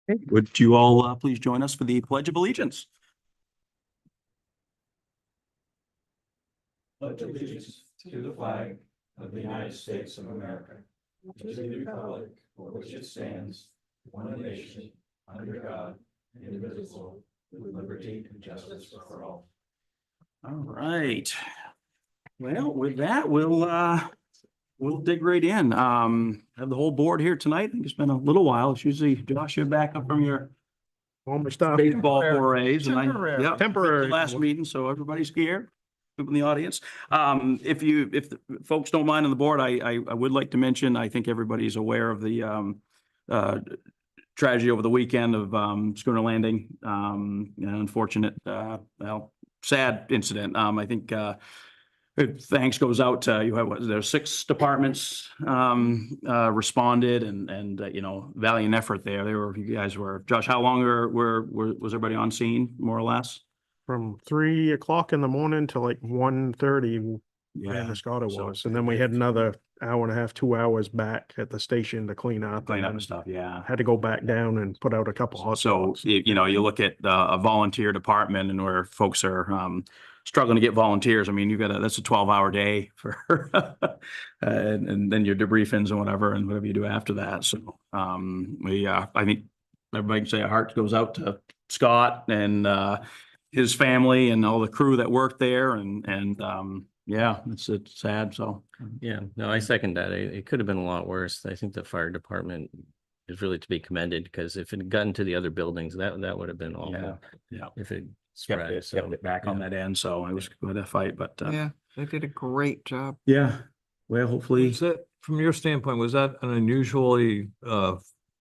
Would you all please join us for the Pledge of Allegiance? Pledge allegiance to the flag of the United States of America, to the republic for which it stands, one nation, under God, indivisible, with liberty and justice for all. All right. Well, with that, we'll dig right in. Have the whole board here tonight. I think it's been a little while. It's usually Josh, you're back up from your All my stuff. baseball forays. Temporary. Yeah, Temporary. last meeting, so everybody's here. People in the audience. If the folks don't mind on the board, I would like to mention, I think everybody's aware of the tragedy over the weekend of Schooner Landing. An unfortunate, sad incident. I think thanks goes out to there's 6 departments responded and valiant effort there. You guys were, Josh, how long was everybody on scene, more or less? From 3 o'clock in the morning to like 1:30. Damariscotta was, and then we had another hour and a half, 2 hours back at the station to clean up and stuff. Yeah, had to go back down and put out a couple hot spots. You look at a volunteer department and where folks are struggling to get volunteers. I mean, that's a 12-hour day for and then your debriefings and whatever you do after that. So I think everybody can say our heart goes out to Scott and his family and all the crew that worked there, and yeah, it's sad. So yeah, no, I second that. It could have been a lot worse. I think the fire department is really to be commended, because if it had gotten to the other buildings, that would have been awful. Yeah. If it spread, kept it back on that end. So it was quite a fight, but yeah, they did a great job. yeah. Well, hopefully. Was that, from your standpoint, was that an unusually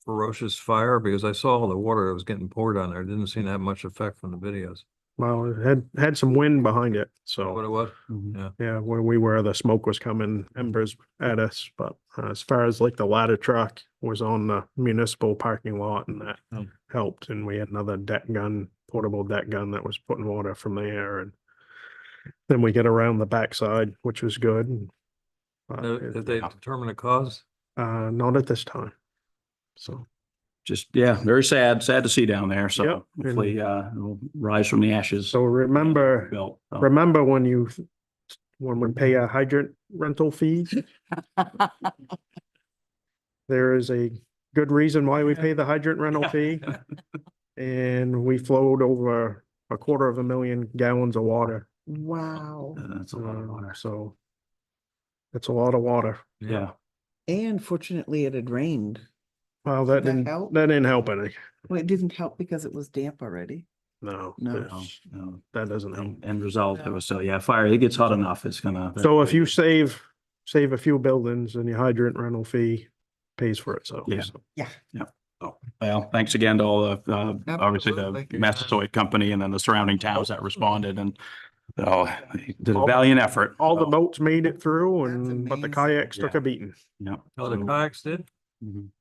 ferocious fire? Because I saw all the water that was getting poured on there. It didn't seem to have much effect from the videos. Well, it had some wind behind it, so What it was? yeah, where we were, the smoke was coming embers at us. But as far as like the ladder truck was on the municipal parking lot, and that helped. And we had another portable deck gun that was putting water from there, and then we get around the backside, which was good. Did they determine the cause? Not at this time. So Just, yeah, very sad to see down there. So Yep. hopefully it'll rise from the ashes. So remember when we pay a hydrant rental fees, there is a good reason why we pay the hydrant rental fee. And we flowed over 250,000 gallons of water. Wow. That's a lot of water. So it's a lot of water. Yeah. And fortunately, it had rained. Well, Did that help? that didn't help any. Well, it didn't help because it was damp already. No, No. No. that doesn't help. End result, it was fire. It gets hot enough. It's gonna. So if you save a few buildings, and your hydrant rental fee pays for itself. Yeah. So. Oh, well, thanks again to all the, obviously the Absolutely. Massasoit company and then the surrounding towns that responded and did a valiant effort. All the So, boats made it through, That's but the amazing. kayaks took Yeah. a beating. yeah. Oh, the kayaks did?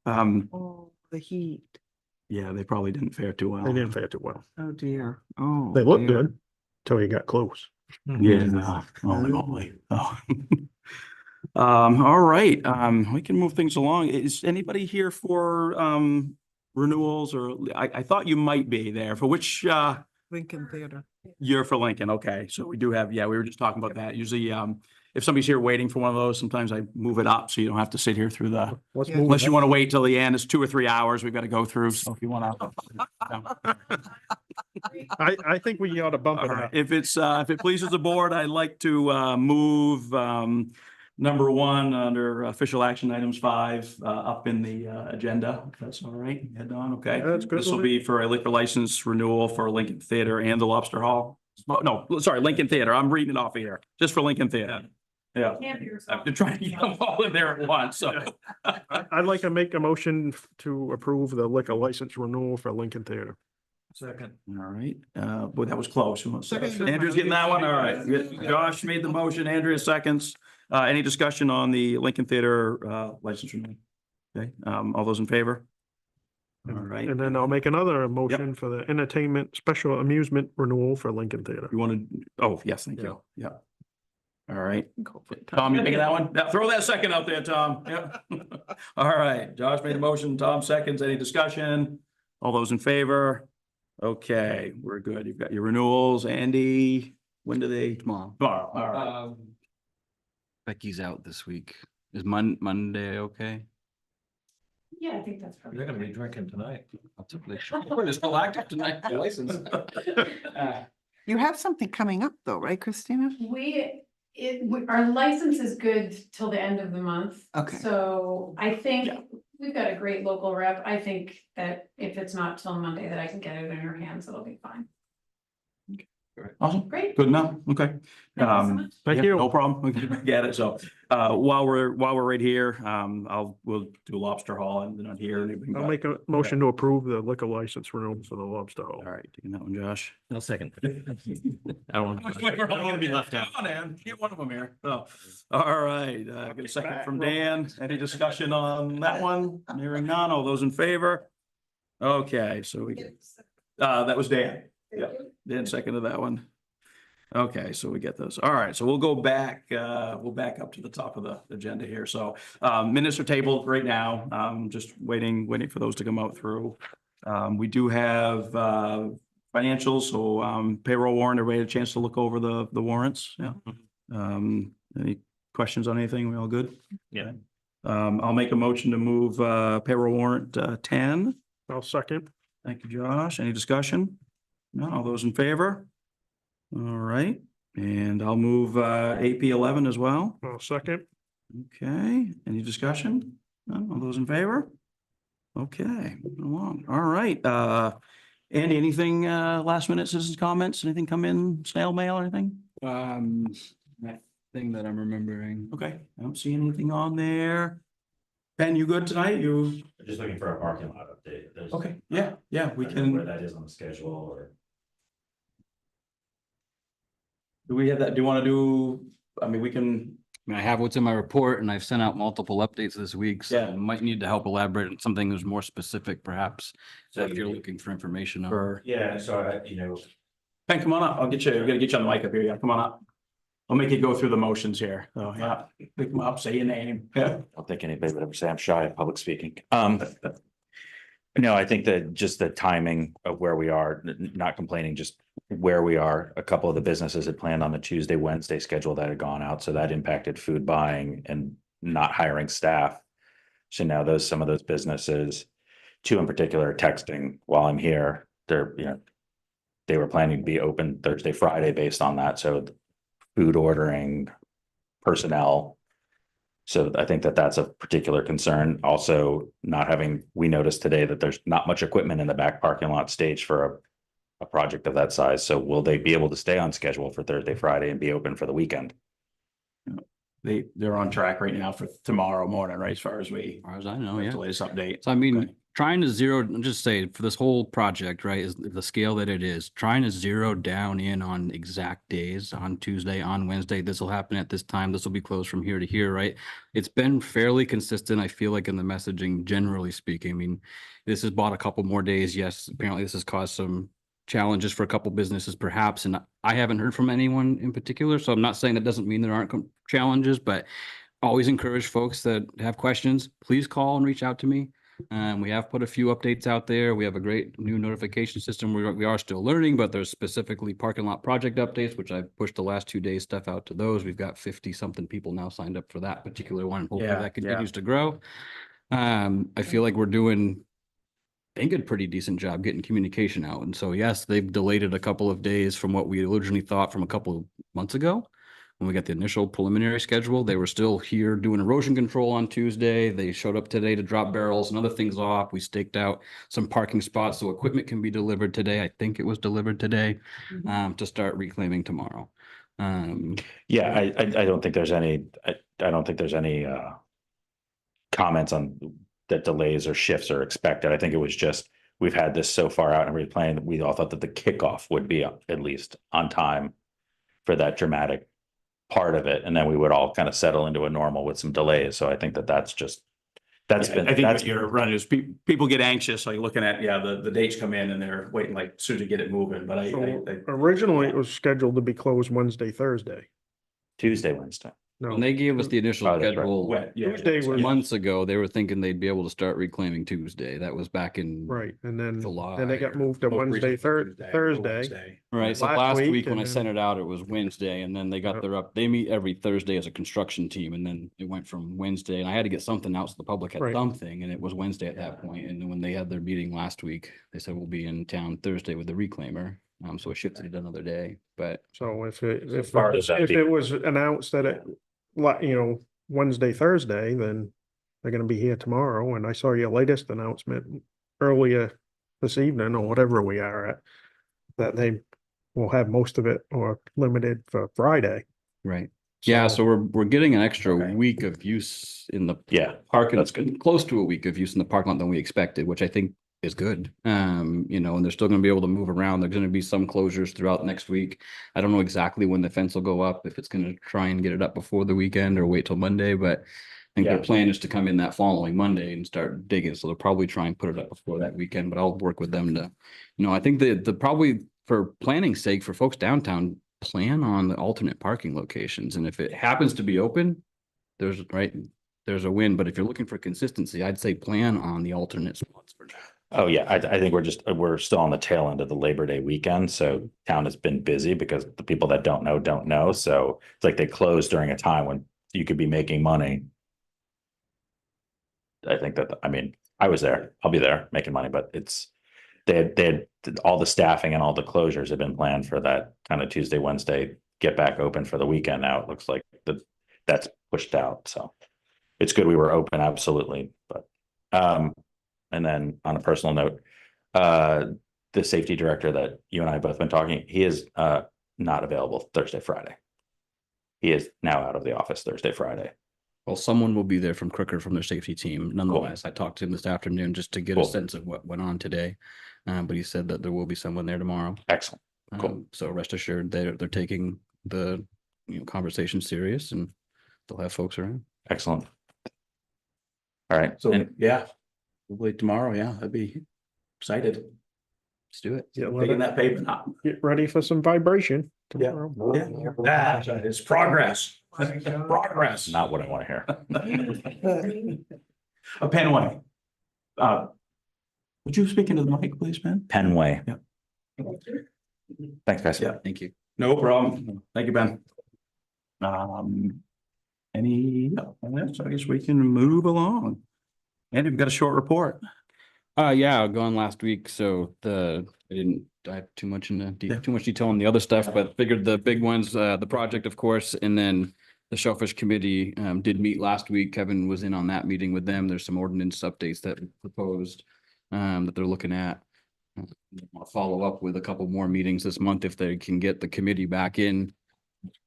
Oh, the heat. Yeah, they probably didn't fare too well. They didn't fare too well. Oh, dear. Oh. They looked dear. good till you got close. Yeah, no, holy moly. Oh. All right, we can move things along. Is anybody here for renewals, or I thought you might be there for which Lincoln Theater. year for Lincoln? Okay, so we do have, we were just talking about that. Usually if somebody's here waiting for one of those, sometimes I move it up so you don't have to sit here through the, Let's Yeah. move unless it. you want to wait till the end. It's 2 or 3 hours we've got to go through. So if you want to. I think we ought to bump All it right. up. If it pleases the board, I'd like to move number 1 under official action items 5 up in the agenda. If that's all right. Head on. Okay. Yeah, that's good This will with me. be for a liquor license renewal for Lincoln Theater and the Lobster Hall. No, sorry, Lincoln Theater. I'm reading it off of here, just for Lincoln Theater. Yeah. I've been trying to get them all in there at once. So I'd like to make a motion to approve the liquor license renewal for Lincoln Theater. Second. all right. Boy, that was close. Second. Andrew's getting that one. All right. Good. Josh made the motion. Andrea seconds. Any discussion on the Lincoln Theater license renewal? Okay. All those in favor? All right. And then I'll make another motion for the entertainment special amusement renewal for Lincoln Theater. You want to? Oh, yes. Thank you. Yeah. All right. Go for it, Tom, you taking that one? Yeah, throw that second out there, Tom. Yeah. All right. Josh made the motion. Tom seconds. Any discussion? All those in favor? Okay, we're good. You've got your renewals. Andy, when do they? Tomorrow. Tomorrow, all right. Becky's out this week. Is Monday okay? Yeah, I think that's probably. You're gonna be drinking tonight. I'll typically- We're still active tonight, the license. You have something coming up though, right, Christina? Our license is good till the end of the month. Okay. So I think Yeah. we've got a great local rep. I think that if it's not till Monday that I can get it in her hands, it'll be fine. Awesome. Great. Good enough. Okay. Thank you so much. Thank Yeah, you. No problem. We can get it. So, while we're right here, we'll do Lobster Hall and not here. I'll make a motion to approve the liquor license renewal for the Lobster Hall. All right, taking that one, Josh. I'll second. I don't want We're all gonna be left out. Come on, Dan, get one of them here. Oh, all right, get a second from Dan. Any discussion on that one? Hearing none. All those in favor? Okay, so that was Dan. Yeah, Dan seconded that one. Okay, so we get those. All right, so we'll go back, we'll back up to the top of the agenda here. So, minutes are tabled right now. Just waiting for those to come out through. We do have, financials, so, payroll warrant, everybody had a chance to look over the warrants? Yeah. Any questions on anything? We all good? Yeah. I'll make a motion to move, payroll warrant, 10. I'll second. Thank you, Josh. Any discussion? None. All those in favor? All right, and I'll move AP 11 as well. I'll second. Okay, any discussion? None. All those in favor? Okay, moving along. All right, Andy, anything last minute citizens comments? Anything come in, snail mail or anything? Thing that I'm remembering. Okay, I don't see anything on there. Ben, you good tonight? You, Just looking for a parking lot update. There's- okay, yeah, we I don't know Where can, that is on the schedule or. do we have that? Do you want to do, I mean, we can, I mean, I have what's in my report and I've sent out multiple updates this week, so Yeah. I might need to help elaborate on something that's more specific perhaps. So if you're looking for information on. for, Yeah, so Ben, come on up. We're gonna get you on the mic up here. Yeah, come on up. I'll make you go through the motions here. Oh, yeah, pick them up, say your name. Yeah. I don't think anybody would ever say I'm shy of public speaking. No, I think that just the timing of where we are, not complaining, just where we are. A couple of the businesses had planned on the Tuesday, Wednesday schedule that had gone out, so that impacted food buying and not hiring staff. So now some of those businesses, two in particular, are texting while I'm here. They were planning to be open Thursday, Friday based on that. So food ordering, personnel. So I think that that's a particular concern. Also, we noticed today that there's not much equipment in the back parking lot stage for a project of that size. So will they be able to stay on schedule for Thursday, Friday and be open for the weekend? They're on track right now for tomorrow morning, right? As far as As far as I know, the yeah. latest update. So I mean, Okay. trying to just say for this whole project, right, is the scale that it is, trying to zero down in on exact days on Tuesday, on Wednesday, this will happen at this time, this will be closed from here to here, right? It's been fairly consistent, I feel like, in the messaging, generally speaking. I mean, this has bought a couple more days. Yes, apparently this has caused some challenges for a couple businesses perhaps, and I haven't heard from anyone in particular, so I'm not saying that doesn't mean there aren't challenges, but always encourage folks that have questions, please call and reach out to me. We have put a few updates out there. We have a great new notification system. We are still learning, but there's specifically parking lot project updates, which I've pushed the last 2 days stuff out to those. We've got 50 something people now signed up for that particular one. Hopefully Yeah, that continues to grow. I feel like we're doing, I think, a pretty decent job getting communication out. And so, yes, they've delayed it a couple of days from what we originally thought from a couple of months ago. When we got the initial preliminary schedule, they were still here doing erosion control on Tuesday. They showed up today to drop barrels and other things off. We staked out some parking spots so equipment can be delivered today. I think it was delivered today, to start reclaiming tomorrow. Yeah, I don't think there's any, I don't think there's any comments on that delays or shifts are expected. I think it was just, we've had this so far out and we're playing that we all thought that the kickoff would be at least on time for that dramatic part of it. And then we would all kind of settle into a normal with some delays. So I think that that's I think what you're running is people get anxious, like looking at, the dates come in and they're waiting like soon to get it moving, but So originally it was scheduled to be closed Wednesday, Thursday. Tuesday, Wednesday. No. When they gave us the initial Oh, that's right. schedule Wet, yeah. Tuesday was- months ago, they were thinking they'd be able to start reclaiming Tuesday. That was back in. Right, and then July they got or moved to Most Wednesday, recent Thursday. Right, so last last week, week when and I then- sent it out, it was Wednesday, and then they got Yep. their they meet every Thursday as a construction team, and then it went from Wednesday, and I had to get something out so the public had Right. something, and it was Wednesday at that point, and then when they had their meeting last week, they said we'll be in town Thursday with the reclaimer, so it shifted it another day, but So if far as that it was announced that it, Wednesday, Thursday, then they're gonna be here tomorrow, and I saw your latest announcement earlier this evening, or whatever we are at, that they will have most of it or limited for Friday. right. Yeah, so we're getting an extra Okay. week of use in the Yeah, parking, that's good. close to a week of use in the parking lot than we expected, which I think is good. And they're still gonna be able to move around. There's gonna be some closures throughout next week. I don't know exactly when the fence will go up, if it's gonna try and get it up before the weekend or wait till Monday, but I think their Yeah. plan is to come in that following Monday and start digging. So they'll probably try and put it up before that weekend, but I'll work with them to, I think the probably for planning sake for folks downtown, plan on the alternate parking locations. And if it happens to be open, there's a win, but if you're looking for consistency, I'd say plan on the alternate spots for now. Oh, yeah, I think we're still on the tail end of the Labor Day weekend, so town has been busy because the people that don't know. So it's like they close during a time when you could be making money. I think that, I was there, I'll be there making money, but they had all the staffing and all the closures had been planned for that kind of Tuesday, Wednesday, get back open for the weekend. Now it looks like that's pushed out, so it's good we were open, absolutely, but, and then on a personal note, the safety director that you and I have both been talking, he is not available Thursday, Friday. He is now out of the office Thursday, Friday. Well, someone will be there from Crooker from their safety team. Nonetheless, I talked to him this afternoon just to get a Cool. sense of what went on today. But he said that there will be someone there tomorrow. Excellent. Cool. So rest assured they're taking the conversation serious and they'll have folks around. Excellent. All right. So, And yeah, hopefully tomorrow, yeah, I'd be excited. Let's do it. Yeah, Digging that pavement up. get ready for some vibration Yeah. tomorrow. It's progress. Progress. not what I want to hear. A Penway. Would you speak into the mic, please, Ben? Penway. Yeah. Thanks, guys. Yeah. Thank you. No problem. Thank you, Ben. So I guess we can move along. And we've got a short report. Yeah, gone last week, so I didn't dive too much into Yeah. too much detail on the other stuff, but figured the big ones, the project, of course, and then the Shellfish Committee did meet last week. Kevin was in on that meeting with them. There's some ordinance updates that were proposed that they're looking at. I'll follow up with a couple more meetings this month if they can get the committee back in.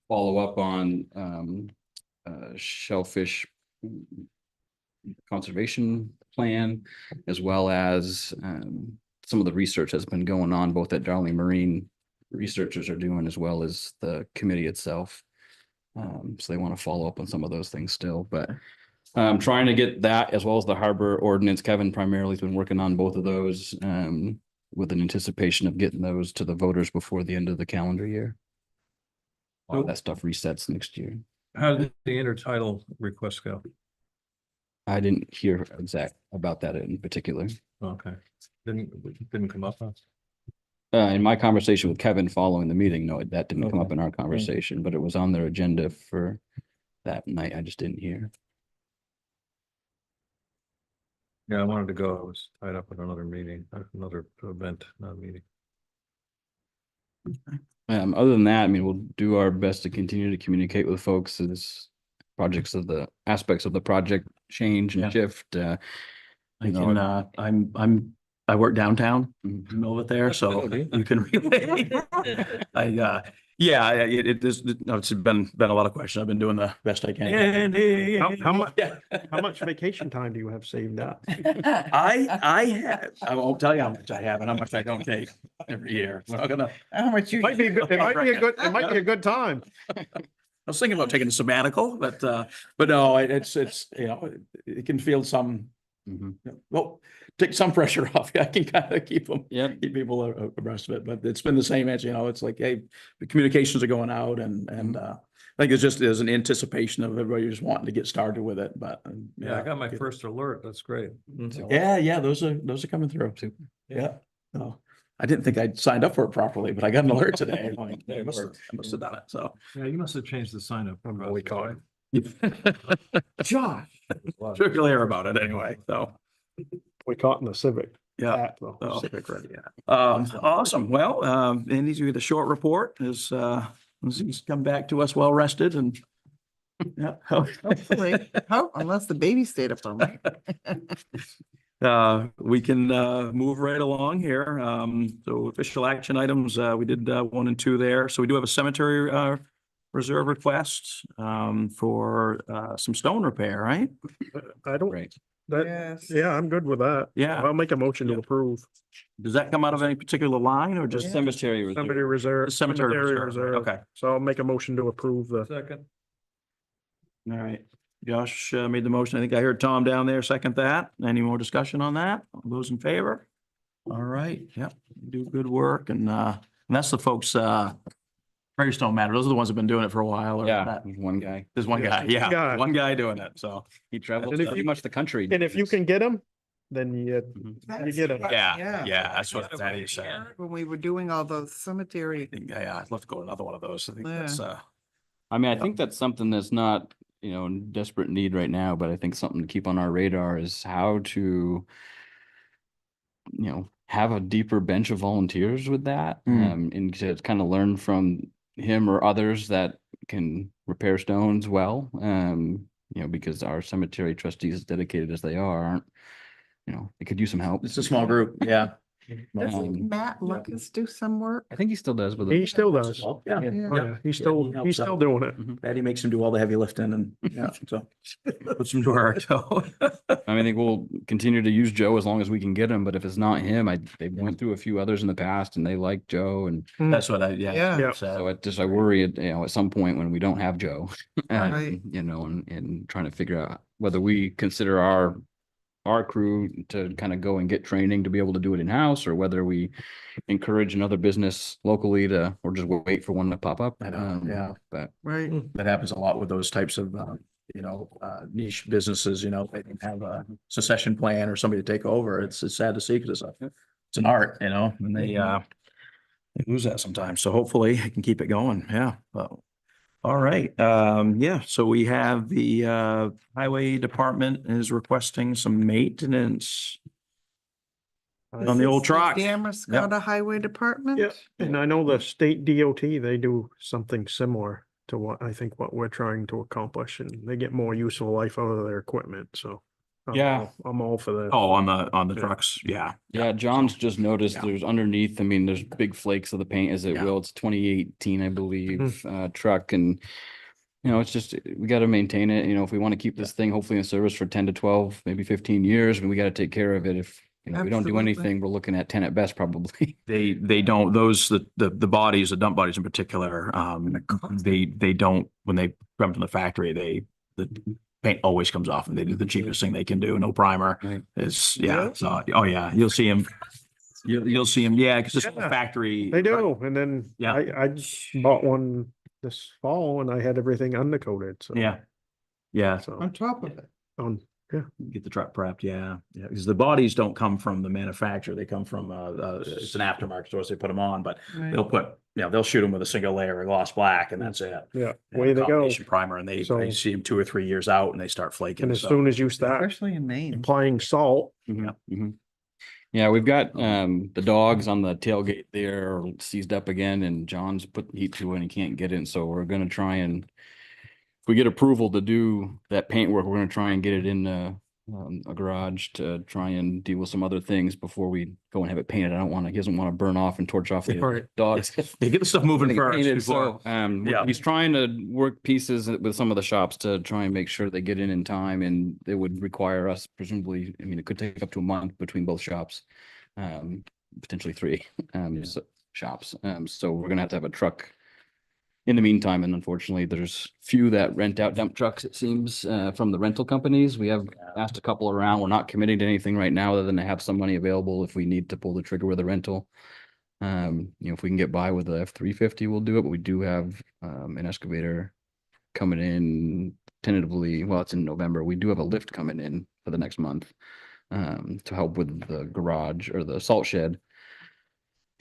Follow up on shellfish conservation plan, as well as some of the research that's been going on, both at Darling Marine researchers are doing, as well as the committee itself. So they want to follow up on some of those things still, but I'm trying to get that as well as the harbor ordinance. Kevin primarily has been working on both of those with an anticipation of getting those to the voters before the end of the calendar year. All that stuff resets next year. How did the intertidal request go? I didn't hear exact about that in particular. Okay, didn't come up. Huh? In my conversation with Kevin following the meeting, no, that didn't come up Okay. in our conversation, but it was on their agenda for that night. I just didn't hear. Yeah, I wanted to go. I was tied up at another meeting, another event, not a meeting. Other than that, I mean, we'll do our best to continue to communicate with folks as aspects of the project change Yeah. and shift. I can, I work downtown, in the middle of it there, so Oh, do you? you can relate. It's been a lot of questions. I've been doing the best I can. How much vacation time do you have saved up? I won't tell you how much I have and how much I don't take every year. We're not gonna, How much you? Might be good, it might be a good time. I was thinking about taking a sabbatical, but no, it's, it can feel some, well, take some pressure off. I can kind of keep people abreast of it, but it's been the same as, it's like, hey, the communications are going out and think it's just, there's an anticipation of everybody just wanting to get started with it, but. Yeah, I got my good. first alert. That's great. Yeah, those are coming through. Yeah. No, I didn't think I'd signed up for it properly, but I got an alert today. I'm like, I must have done it, so. Yeah, you must have changed the sign up. I'm really caught. Josh. Sure you'll hear about it anyway, so, We caught in the Civic. yeah. Act, though, Oh. Civic ready. Awesome. Well, and these are the short report is, he's come back to us well rested and. Yeah. Hopefully, unless the baby stayed up all night. We can move right along here. So official action items, we did 1 and 2 there. So we do have a cemetery reserve request for some stone repair, right? I don't, Right. that, Yes. yeah, I'm good with that. Yeah. I'll make a motion to Yeah. approve. Does that come out of any particular line or just? Cemetery reserve. Cemetery reserve. Cemetery reserve, okay. So I'll make a motion to approve the, Second. All right. Josh made the motion. I think I heard Tom down there second that. Any more discussion on that? All those in favor? All right. Yep. You do good work and that's the folks, Prairie Stone Matter. Those are the ones who've been doing it for a while. Or Yeah, that- one guy. There's one guy. Yeah. guy. One guy doing it. So. He traveled And if pretty you- much the country. and if you can get them, then you get them. Yeah. Yeah. That's what Thaddeus said. When we were doing all those cemetery, Yeah. I'd love to go to another one of those. I think Yeah. that's, I mean, I Yeah. think that's something that's not, in desperate need right now, but I think something to keep on our radar is how to, have a deeper bench of volunteers with that. And to kind of learn from him or others that can repair stones well. Because our cemetery trustees, as dedicated as they are, aren't, they could use some help. it's a small group. Yeah. doesn't Matt Lucas do some work? I think he still does with He it. still does. Yeah. Yeah. Oh, yeah, he's he still, helps he's still out. doing it. Patty makes him do all the heavy lifting and, yeah, so. Put some to work, so. I think we'll continue to use Joe as long as we can get him, but if it's not him, they went through a few others in the past and they like Joe, and That's what Yeah. Yeah. so I worry at some point when we don't have Joe, Right. and trying to figure out whether we consider our crew to kind of go and get training to be able to do it in-house, or whether we encourage another business locally or just wait for one to pop up. I know, yeah. But Right. That happens a lot with those types of, niche businesses, they don't have a succession plan or somebody to take over. It's sad to see because it's an art, and they lose that sometimes. So hopefully I can keep it going. Yeah. Well, all right. Yeah. So we have the highway department is requesting some maintenance on the old truck. Damariscotta Highway Department? Yeah, and I know the state DOT, they do something similar to what we're trying to accomplish, and they get more useful life out of their equipment, so. Yeah. I'm all for that. Oh, on the Yeah. trucks. Yeah. yeah, John's just noticed Yeah. there's underneath, there's big flakes of the paint as it Yeah. will. It's 2018, I believe, truck, and it's just, we got to maintain it. If we want to keep this thing hopefully in service for 10 to 12, maybe 15 years, we got to take care of it. If we don't do Absolutely. anything, we're looking at 10 at best, probably. They don't, the bodies, the dump bodies in particular, they don't, when they come from the factory, the paint always comes off and they do the cheapest thing they can do. No primer. Right. It's, yeah. So, oh yeah, you'll see them. You'll see them. Yeah. Cause it's a Yeah. factory. They do, and then Yeah. I just bought one this fall and I had everything undercoated, so. Yeah. Yeah. So, On top of it. Get the truck prepped. Yeah. Yeah. Because the bodies don't come from the manufacturer. They come from, it's an aftermarket store. So they put them on, but Right. they'll shoot them with a single layer of gloss black and that's it. yeah, And way a they go. combination primer and So- I see them 2 or 3 years out and they start flaking. And as so- soon as you start Especially in Maine. applying salt, Yeah, we've got the dogs on the tailgate there are seized up again, and John's put heat to it and he can't get in. So we're gonna try and, if we get approval to do that paint work, we're gonna try and get it in a garage to try and deal with some other things before we go and have it painted. He doesn't want to burn off and torch off the Right. dogs. They get the stuff moving Get first painted, before. so, Yeah. he's trying to work pieces with some of the shops to try and make sure they get in time, and it would require us presumably, it could take up to a month between both shops. Potentially 3 shops. So we're gonna have to have a truck in the meantime, and unfortunately, there's few that rent out dump trucks, it seems, from the rental companies. We have asked a couple around. We're not committing to anything right now, other than to have some money available if we need to pull the trigger with a rental. If we can get by with the F-350, we'll do it, but we do have an excavator coming in tentatively, well, it's in November. We do have a lift coming in for the next month to help with the garage or the salt shed.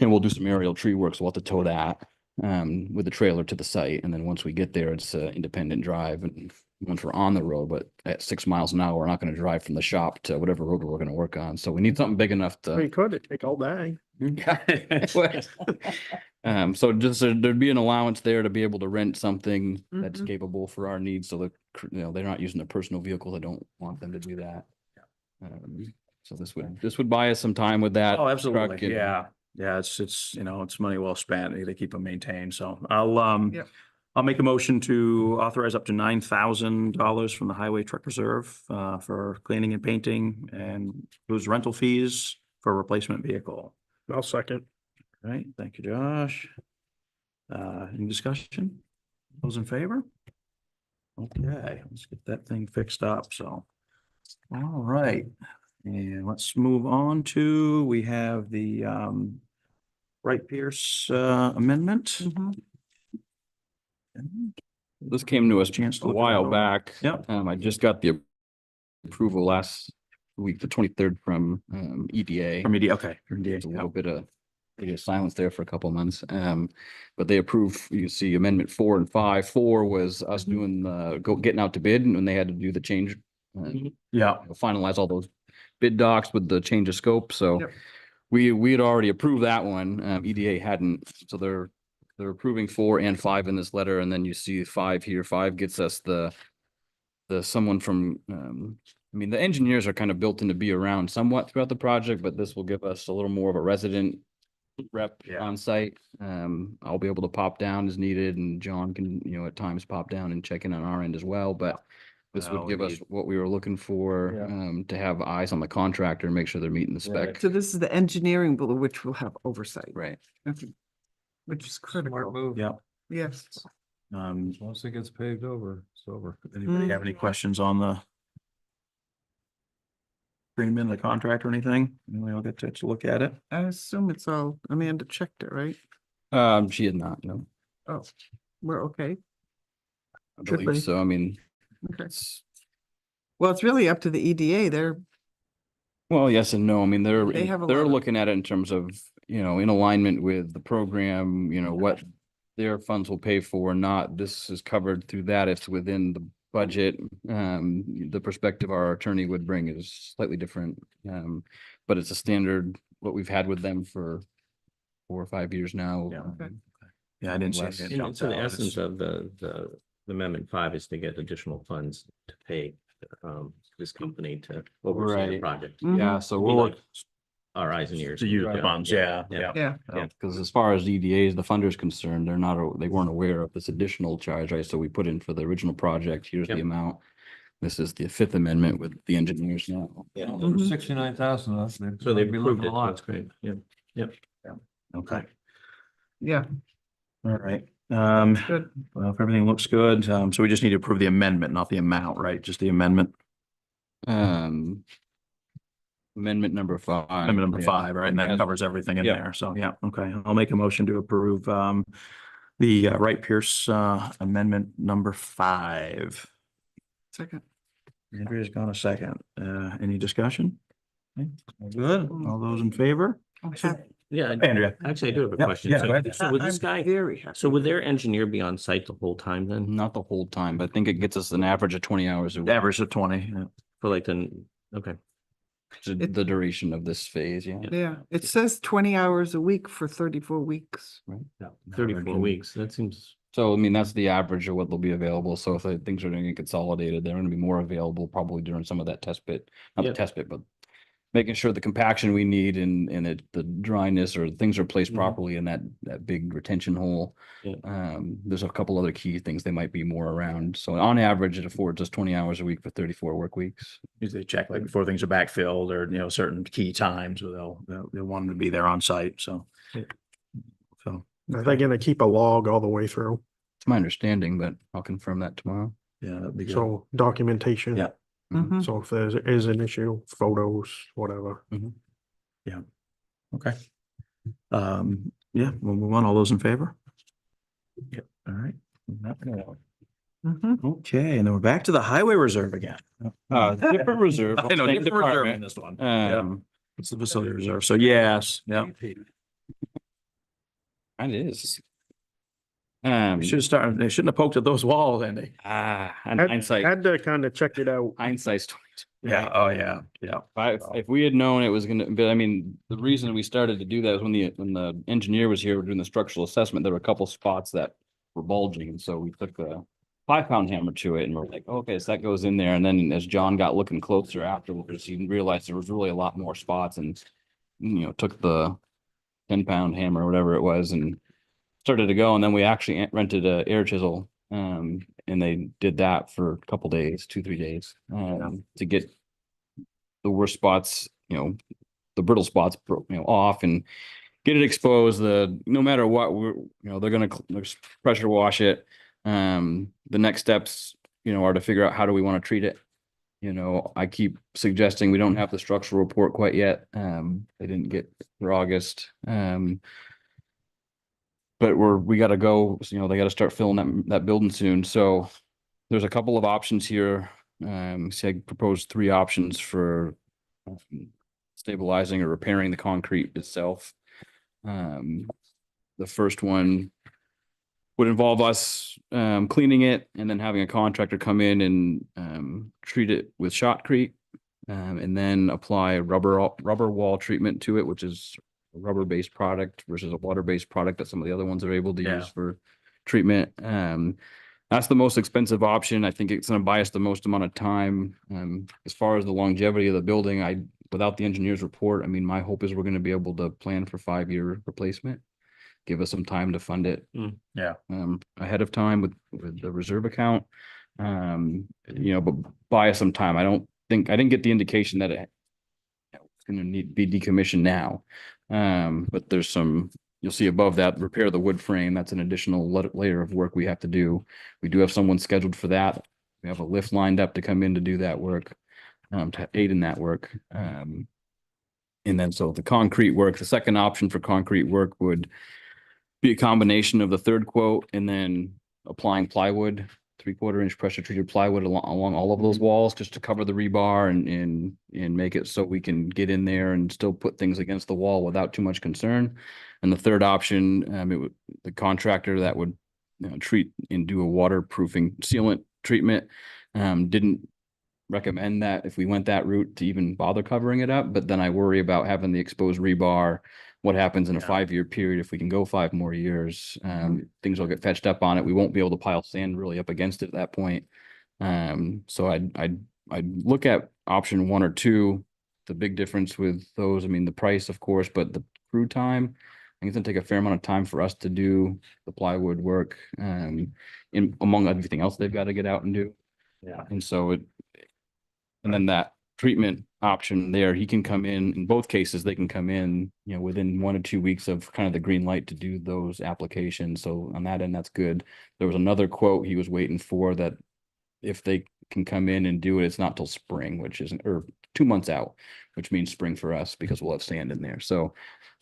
And we'll do some aerial tree work, so we'll have to tow that with the trailer to the site. And then once we get there, it's an independent drive. And once we're on the road, but at 6 miles an hour, we're not going to drive from the shop to whatever road we're going to work on. So we need something big enough to. We could take all day. So just there'd be an allowance there to be able to rent something that's Mhm. capable for our needs. So that, they're not using their personal vehicles. I don't want them to do that. So this would buy us some time with that. Oh, truck absolutely. and- Yeah. Yeah, it's, it's money well spent. They keep them maintained. So Yep. I'll make a motion to authorize up to $9,000 from the Highway Truck Reserve for cleaning and painting and those rental fees for a replacement vehicle. I'll second. All right, thank you, Josh. Any discussion? Those in favor? Okay, let's get that thing fixed up, so. All right, and let's move on to, we have the Wright Pierce amendment. Mhm. This came to us Chance to a look while that over. back. Yep. I just got the approval last week, the 23rd from EDA. From ED, okay. from EDA, It's a yeah. little bit of silence there for a couple of months. But they approved, you see amendment 4 and 5. 4 was us doing getting out to bid, and when they had to do the change, Yeah, finalize all those bid docs with the change of scope. So Yep. we had already approved that one. EDA hadn't, so they're approving 4 and 5 in this letter, and then you see 5 here. 5 gets us the someone from I mean, the engineers are kind of built in to be around somewhat throughout the project, but this will give us a little more of a resident rep Yeah. on site. I'll be able to pop down as needed, and John can, at times pop down and check in on our end as well, but this would we give us need- what we were looking for, Yeah. to have eyes on the contractor and make sure they're meeting the spec. So this is the engineering bill, which will have oversight. Right. Okay. Which is Smart critical. move. yeah. Yes. Once it gets paved over, it's over. Anybody have any questions on the agreement, the contract or anything? We'll get to look at it. I assume it's all, Amanda checked it, right? She had not, no. Oh, we're okay. I Should believe be. so. I mean, Okay. it's, Well, it's really up to the EDA. They're, well, yes and no. I mean, they're They have a lot of- looking at it in terms of, in alignment with the program, what their funds will pay for, not this is covered through that. It's within the budget. The perspective our attorney would bring is slightly different. But it's a standard, what we've had with them for 4 or 5 years now. Yeah. Okay. Yeah, I didn't see Less- it. And jumped so the out. essence It's- of the amendment 5 is to get additional funds to pay this company to oversee the Right. project. Mhm. Yeah, so Be we're like Our eyes and ears. To use the funds, yeah, Yeah. yeah. yeah. because as far as EDA's, the funder's concerned, they weren't aware of this additional charge, right? So we put in for the original project, here's the Yep. amount. This is the 5th amendment with the engineers now. Yeah. Mhm. 69,000. So they've be approved looking it. a so lot. That's great. Yeah. Yep. Okay, Yeah, all right. good. Well, if everything looks good, so we just need to approve the amendment, not the amount, right? Just the amendment, Amendment number 5. amendment number Yeah. 5, right? And that Yes. covers everything in Yeah. there. So, yeah, okay. I'll make a motion to approve the Wright Pierce amendment number 5. Second. Andrea's got a second. Any discussion? Okay, all good. All those in favor? I'm So- happy. Yeah, Andrea? actually, I do have a Yeah, question. yeah, So- go ahead. So would this I'm guy, Very happy. so would their engineer be on site the whole time then? Not the whole time, but I think it gets us an average of 20 hours a week. Average of 20. Yeah. For like okay. The duration of this phase, yeah. Yeah, it says 20 hours a week for 34 weeks. 34 weeks. That seems, So, I mean, that's the average of what they'll be available. So if things are going to get consolidated, they're going to be more available probably during some of that test bit, not the Yep. test bit, but making sure the compaction we need and the dryness or things are placed Mhm. properly in that big retention hole. Yeah. There's a couple other key things they might be more around. So on average, it affords us 20 hours a week for 34 work weeks. Usually check like before things are backfilled or, certain key times where they'll want them to be there on site. So. So, Are they gonna keep a log all the way through? It's my understanding, but I'll confirm that tomorrow. yeah, that'd be good. So documentation. Yeah. Mhm. So if there is an issue, photos, whatever. Okay. Yeah, we'll move on. All those in favor? Yep, all right. Okay, and then we're back to the highway reserve again. Different reserve. I know, same different reserve in department. this one. Yeah. Um, It's the facility reserve. So yes, yeah. It is. We should have started, they shouldn't have poked at those walls, Andy. and Had hindsight, had to kind of check it out. hindsight's 20. Yeah, oh, yeah, yeah. If we had known it was gonna, but I mean, the reason we started to do that was when the engineer was here, doing the structural assessment, there were a couple spots that were bulging, and so we took the 5-pound hammer to it, and we're like, okay, so that goes in there, and then as John got looking closer afterwards, he realized there was really a lot more spots, and took the 10-pound hammer or whatever it was, and started to go, and then we actually rented a air chisel, and they did that for a couple days, 2-3 days, to get the worst spots, the brittle spots, off and get it exposed. No matter what, they're gonna pressure wash it. The next steps, are to figure out how do we want to treat it. I keep suggesting we don't have the structural report quite yet. They didn't get for August. But we got to go, they got to start filling that building soon. So there's a couple of options here. See, I proposed 3 options for stabilizing or repairing the concrete itself. The first one would involve us cleaning it and then having a contractor come in and treat it with shotcrete, and then apply rubber wall treatment to it, which is a rubber-based product versus a water-based product that some of the other ones are able to use for treatment. That's the most expensive option. I think it's going to buy us the most amount of time. As far as the longevity of the building, without the engineer's report, I mean, my hope is we're going to be able to plan for 5-year replacement. Give us some time to fund it. Ahead of time with the reserve account. But buy us some time. I didn't get the indication that it's going to need to be decommissioned now. But there's some, you'll see above that, repair the wood frame. That's an additional layer of work we have to do. We do have someone scheduled for that. We have a lift lined up to come in to do that work, to aid in that work. And then so the concrete work, the second option for concrete work would be a combination of the third quote and then applying plywood, 3/4-inch pressure treated plywood along all of those walls, just to cover the rebar and make it so we can get in there and still put things against the wall without too much concern. And the third option, the contractor that would treat and do a waterproofing sealant treatment, didn't recommend that if we went that route to even bother covering it up. But then I worry about having the exposed rebar. What happens in a 5-year period if we can go 5 more years? Things will get fetched up on it. We won't be able to pile sand really up against it at that point. So I'd look at option 1 or 2. The big difference with those, I mean, the price, of course, but the crew time. I think it's gonna take a fair amount of time for us to do the plywood work, among everything else they've got to get out and do. And so and then that treatment option there, he can come in both cases, they can come in, within 1 or 2 weeks of kind of the green light to do those applications. So on that end, that's good. There was another quote he was waiting for that if they can come in and do it, it's not till spring, which isn't, or 2 months out, which means spring for us because we'll have sand in there. So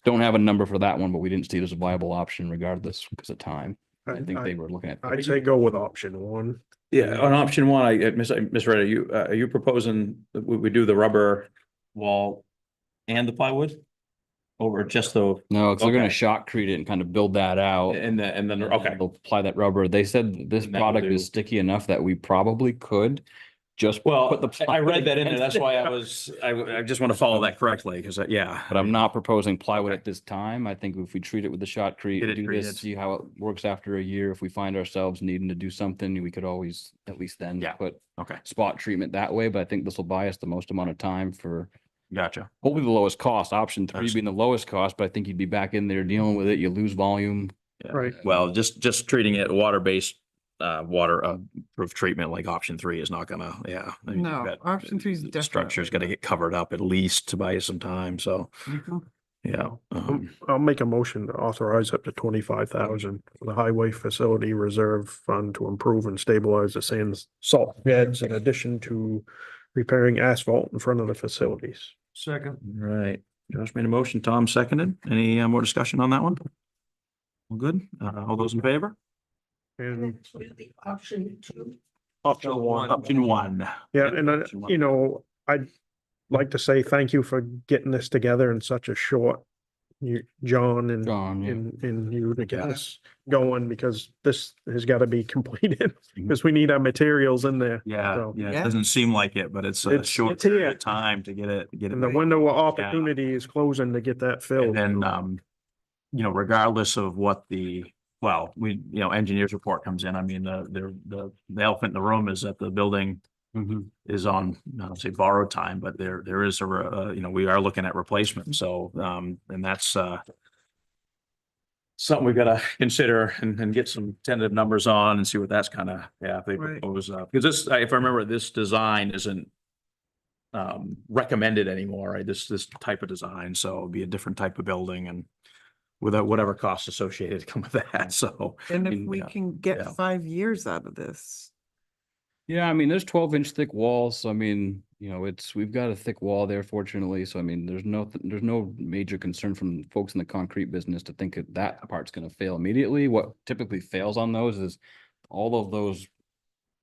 don't have a number for that one, but we didn't see it as a viable option regardless because of time. I think they were looking at. I'd say go with option 1. Yeah, on option 1, I misread, are you proposing that we do the rubber wall and the plywood? Over just the, No, because they're going Okay. to shotcrete it and kind of build that out. and then, okay. They'll apply that rubber. They said this And that will product is do- sticky enough that we probably could just Well, put the. I read that in there. That's why against it. I just want to follow that correctly because, yeah. But I'm not proposing plywood at this time. I think if we treat it with the shotcrete, Get it do treated. this, see how it works after a year. If we find ourselves needing to do something, we could always at least then Yeah. put Okay, spot treatment that way. But I think this will buy us the most amount of time for gotcha. hopefully the lowest cost. Option 3 That's- being the lowest cost, but I think you'd be back in there dealing with it. You lose volume. Yeah. Right. Well, just treating it water-based, proof treatment like option 3 is not gonna, I mean, you've No, got- option 3 is the structure's definitely gotta get covered up at least to buy you some time, so, Mhm. yeah. I'll make a motion to authorize up to 25,000 for the highway facility reserve fund to improve and stabilize the sand salt beds in addition to repairing asphalt in front of the facilities. Second. Right, Josh made a motion, Tom seconded. Any more discussion on that one? All good? All those in favor? And Option two. Option one. yeah, and you know, I'd like to say thank you for getting this together in such a short, John and John, yeah. and you to get us going, because this has got to be completed because we need our materials in there. Yeah, So- yeah, it Yeah. doesn't seem like it, but it's a It's- short it's here. period of time to get it. And the window of opportunity is closing to get that And filled. then, you know, regardless of what engineer's report comes in, I mean, the elephant in the room is that the building is on, I don't say borrowed time, but there is we are looking at replacement. So, and that's, something we've got to consider and get some tentative numbers on and see what that's kind of, if they Right. propose, because this, if I remember, this design isn't recommended anymore, right? This type of design, so it'd be a different type of building and without whatever costs associated come with that, so. And I if mean, we yeah, can get yeah. 5 years out of this. Yeah, I mean, there's 12-inch thick walls. So I mean, we've got a thick wall there, fortunately. So I mean, there's no major concern from folks in the concrete business to think that part's going to fail immediately. What typically fails on those is all of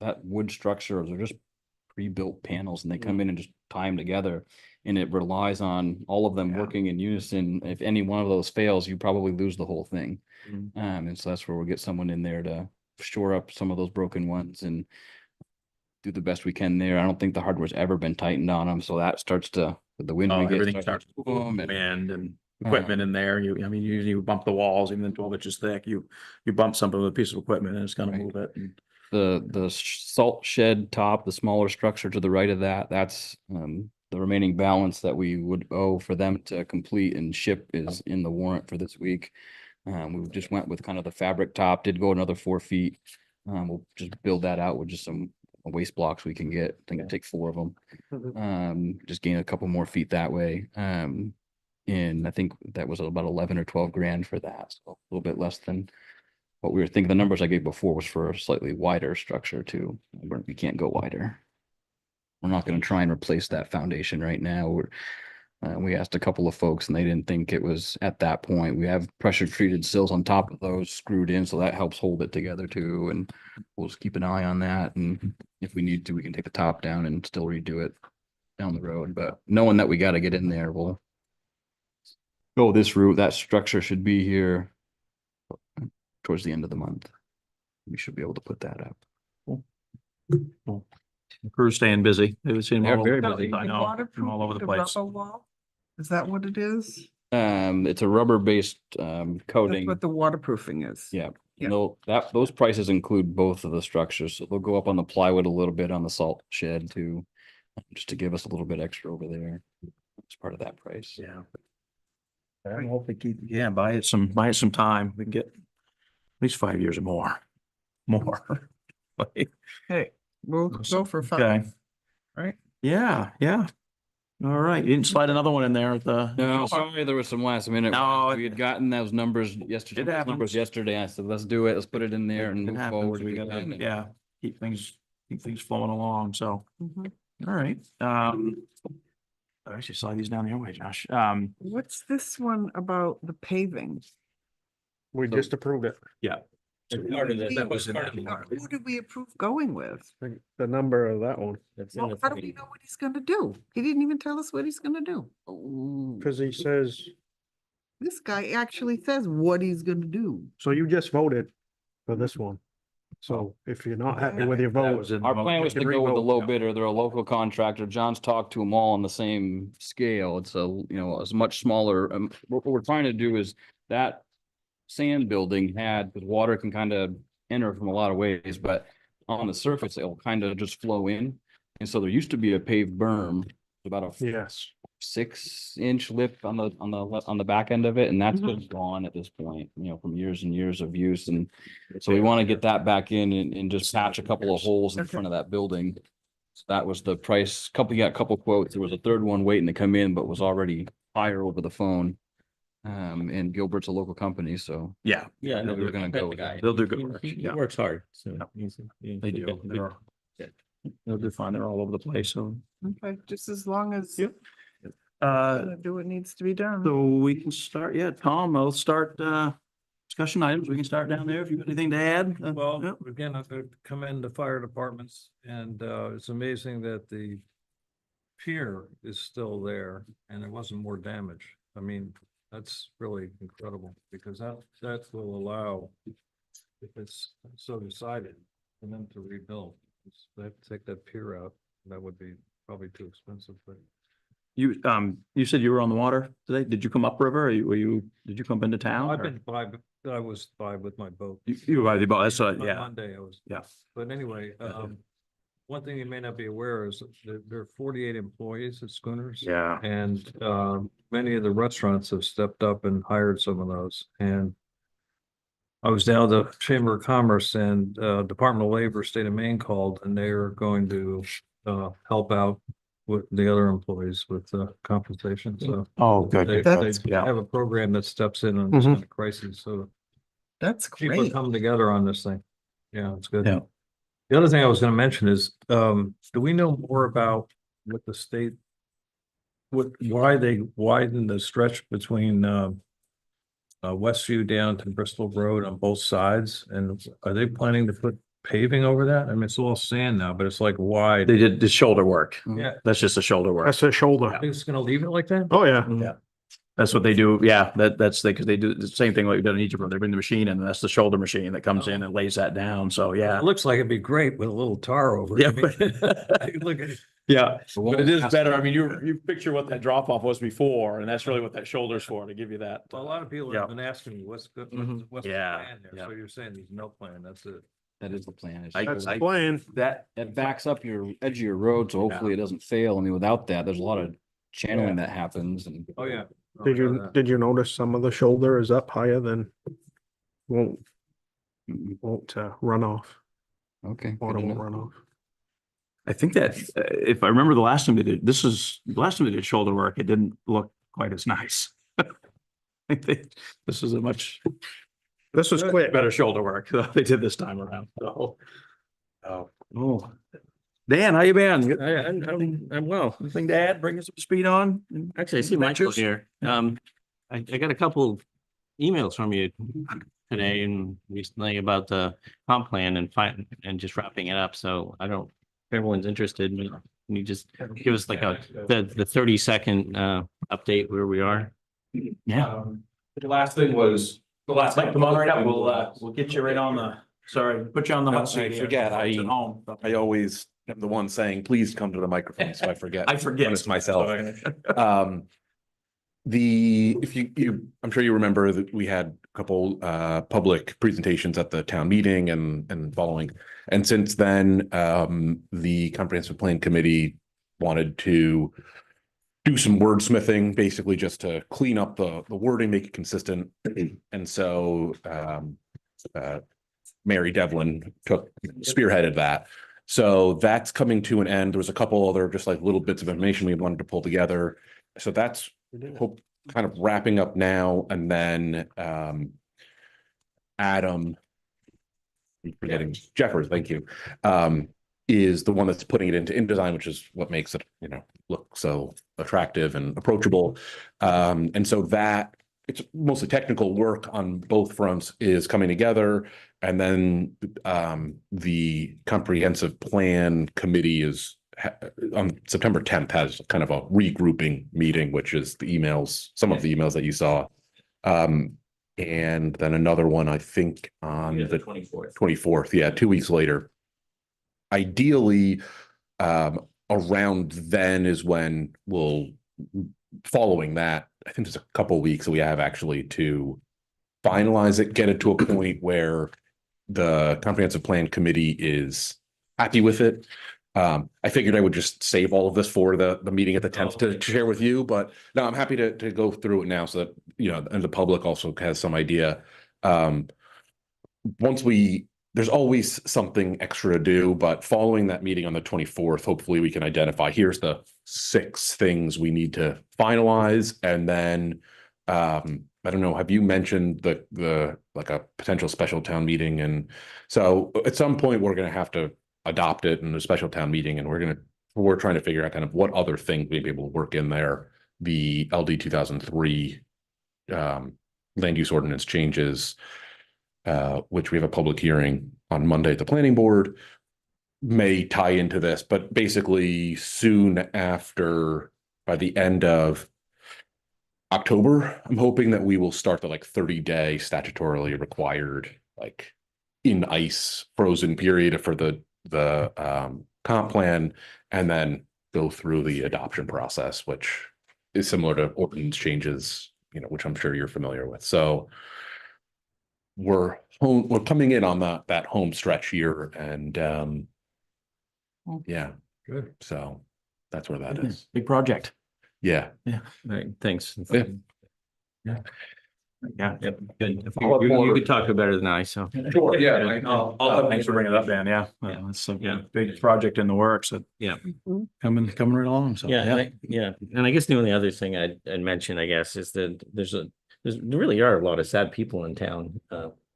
that wood structure, they're just pre-built panels and they come in and just tie them together. And it relies on all of them Yeah. working in unison. If any one of those fails, you probably lose the whole thing. Mhm. And so that's where we'll get someone in there to shore up some of those broken ones and do the best we can there. I don't think the hardware's ever been tightened on them, so that starts to, with the wind Oh, we get, everything starts starts to move 'em and wind and equipment in there. You bump the walls, even 12 inches thick, you bump something with a piece of equipment and it's gonna Right. move it. And the salt shed top, the smaller structure to the right of that's the remaining balance that we would owe for them to complete and ship is in the warrant for this week. We just went with kind of the fabric top, did go another 4 feet. We'll just build that out with just some waste blocks we can get. I think it'd take 4 of them. Just gain a couple more feet that way. And I think that was about 11 or 12 grand for that. So a little bit less than what we were thinking. The numbers I gave before was for a slightly wider structure too. We can't go wider. We're not going to try and replace that foundation right now. We asked a couple of folks and they didn't think it was at that point. We have pressure treated sills on top of those screwed in, so that helps hold it together too. And we'll just keep an eye on that. And if we need to, we can take the top down and still redo it down the road. But knowing that we got to get in there, we'll go this route. That structure should be here towards the end of the month. We should be able to put that up. the crew's staying busy. It was in They're all very over, busy. I know, from all over the place. Rubber wall? Is that what it is? It's a rubber-based That's coating. what the waterproofing is. Yeah, Yeah. those prices include both of the structures. So they'll go up on the plywood a little bit on the salt shed too, just to give us a little bit extra over there. It's part of that price. Yeah. I hope they keep, buy it some time. We can get at least 5 years or more. Hey, we'll go for 5, Okay. right? Yeah, yeah. All right. You didn't slide another one in there at the. No, sorry, there was some last minute. No, We had gotten those numbers yesterday. It those happens. Numbers yesterday. I said, let's do it. Let's put it in there and It move happens. forward. We if gotta, can. yeah, keep things flowing along. So, Mhm. all right. I actually slide these down your way, Josh. What's this one about the paving? We just approved it. Part of that was in that. Who did we approve going with? The number of that one, Well, how do we know what he's gonna do? He didn't even tell us what he's gonna do. because he says, This guy actually says what he's gonna do. so you just voted for this one. So if you're not happy with your vote, Our plan was to Can go with the revote, low yeah. bidder. They're a local contractor. John's talked to them all on the same scale. It's it's much smaller. What we're trying to do is that sand building had, because water can kind of enter from a lot of ways, but on the surface, it'll kind of just flow in. And so there used to be a paved berm, about a yes. 6-inch lip on the back end of it, and that's Mhm. been gone at this point, from years and years of use. And so we want to get that back in and just patch a couple of holes in Okay. front of that building. So that was the price. Got a couple quotes. There was a third one waiting to come in, but was already higher over the phone. And Gilbert's a local company, so Yeah, Yeah, we were gonna go with that. they'll do good work. He Yeah, works hard, so. they do. They'll do fine. They're all over the place. So, Okay, just as long as Yep. gonna do what needs to be done. so we can start. Yeah, Tom, I'll start, discussion items, we can start down there if you got anything to add. Well, Yep. again, I commend the fire departments, and it's amazing that the pier is still there and there wasn't more damage. I mean, that's really incredible, because that will allow, if it's so decided, for them to rebuild. They have to take that pier out. That would be probably too expensive, but You said you were on the water today. Did you come upriver or did you come into town? I've or- been by, I was by with my boat. You were by the boat, that's, On yeah, Monday, I was. yeah. But anyway, one thing you may not be aware is that there are 48 employees at Schooners. Yeah. And many of the restaurants have stepped up and hired some of those. And I was down at the Chamber of Commerce, and Department of Labor, State of Maine called, and they are going to help out with the other employees with compensation. So Oh, they good. That's- Yeah. have a program that steps in on this Mhm. kind of crisis. So That's people are great. coming together on this thing. Yeah, it's good. Yeah. The other thing I was gonna mention is, do we know more about what the state, why they widened the stretch between, Westview down to Bristol Road on both sides? And are they planning to put paving over that? I mean, it's all sand now, but it's like wide. They did the shoulder work. Yeah, That's just the shoulder work. That's their shoulder. I think it's gonna leave it like that? Oh, yeah. Yeah. That's what they do. Yeah, that's because they do the same thing like we've done in Egypt. They bring the machine in, and that's the shoulder machine that comes in and lays that down. So, yeah. It looks like it'd be great with a little tar over it. Yeah. I mean, look at it. Yeah, But but it is we'll- better. I mean, you picture what that drop off was before, and that's really what that shoulder's for, to give you that. Well, a lot of people Yeah. have been asking me, what's good, Mhm. what's the Yeah, plan there? yeah. So you're saying there's no plan, that's it. That is the plan. It's- That's the plan. That, It backs up your edge of your road, so hopefully it doesn't fail. I mean, without that, there's a lot of channeling that happens and. Oh, yeah. Oh, Did I know you, that. did you notice some of the shoulder is up higher than won't run off, Okay. good water to won't know. run off. I think that if I remember the last time they did, the last time they did shoulder work, it didn't look quite as nice. I think this is a much This was quick. better shoulder work that they did this time around. So, oh, Dan, how you been? I'm well. Anything to add? Bring us up to speed on? Actually, I see Michael Adventures? here. I got a couple emails from you today and recently about the comp plan and just wrapping it up. So I don't, if everyone's interested, can you just give us like the 30-second update where we are? Yeah. The last thing was, Mike, come on right up. We'll get you right on the, sorry, put you on the No, hot seat. I here. forget. Folks at home. I always am the one saying, please come to the microphone, so I forget. I forget. When it's myself. Sorry. If I'm sure you remember that we had a couple public presentations at the town meeting and following. And since then, the comprehensive plan committee wanted to do some wordsmithing, basically just to clean up the wording, make it consistent. And so Mary Devlin spearheaded that. So that's coming to an end. There was a couple other just like little bits of information we wanted to pull together. So that's kind of wrapping up now. And then Adam, I'm forgetting Jeffers, thank you, is the one that's putting it into InDesign, which is what makes it, look so attractive and approachable. And so that it's mostly technical work on both fronts is coming together. And then the comprehensive plan committee is on September 10th has kind of a regrouping meeting, which is the emails, some of the emails that you saw. And then another one, I think on the 24th. Yeah, 2 weeks later. Ideally, around then is when following that, I think there's a couple of weeks that we have actually to finalize it, get it to a point where the comprehensive plan committee is happy with it. I figured I would just save all of this for the meeting at the 10th to share with you, but no, I'm happy to go through it now so that, and the public also has some idea. There's always something extra to do, but following that meeting on the 24th, hopefully we can identify, here's the 6 things we need to finalize. And then, I don't know, have you mentioned the like a potential special town meeting? And so at some point we're going to have to adopt it in a special town meeting, and we're trying to figure out kind of what other things we'd be able to work in there. The LD 2003 land use ordinance changes. which we have a public hearing on Monday at the planning board, may tie into this, but basically soon after, by the end of October, I'm hoping that we will start the like 30-day statutorily required like in ice frozen period for the comp plan, and then go through the adoption process, which is similar to ordinance changes, which I'm sure you're familiar with. So we're coming in on that home stretch here, and yeah, Good. so that's where that is. Big project. Yeah. Right, thanks. Yeah. Yeah. Yep, good. I'll You forward- could talk better than I, so. Sure, Thanks for bringing it up, Dan. Yeah, it's a Yeah. big project in the works that Yeah. coming right along. So, Yeah, and I guess the only other thing I'd mention, I guess, is that there really are a lot of sad people in town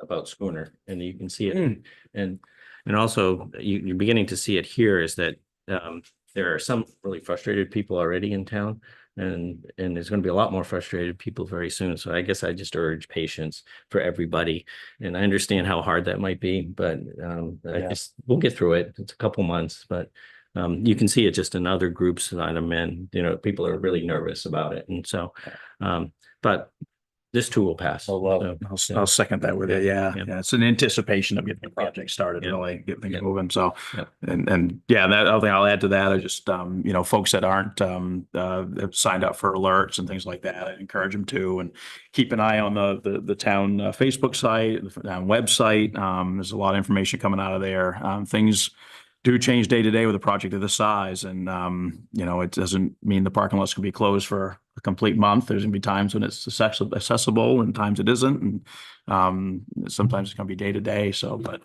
about Schooner, and you can see it. And also you're beginning to see it here, is that there are some really frustrated people already in town, and there's going to be a lot more frustrated people very soon. So I guess I just urge patience for everybody, and I understand how hard that might be, but I guess we'll get through it. It's a couple months, but you can see it just in other groups that I'm in. People are really nervous about it, and so but this too will pass. I'll second that with you. Yeah. It's an anticipation of getting the project started, really get things moving. So, and yeah, that other thing I'll add to that are just, folks that aren't, have signed up for alerts and things like that. I encourage them to, and keep an eye on the town Facebook site, the town website. There's a lot of information coming out of there. Things do change day to day with a project of this size. And, it doesn't mean the parking lots can be closed for a complete month. There's gonna be times when it's accessible and times it isn't. And, sometimes it's gonna be day to day. So, but,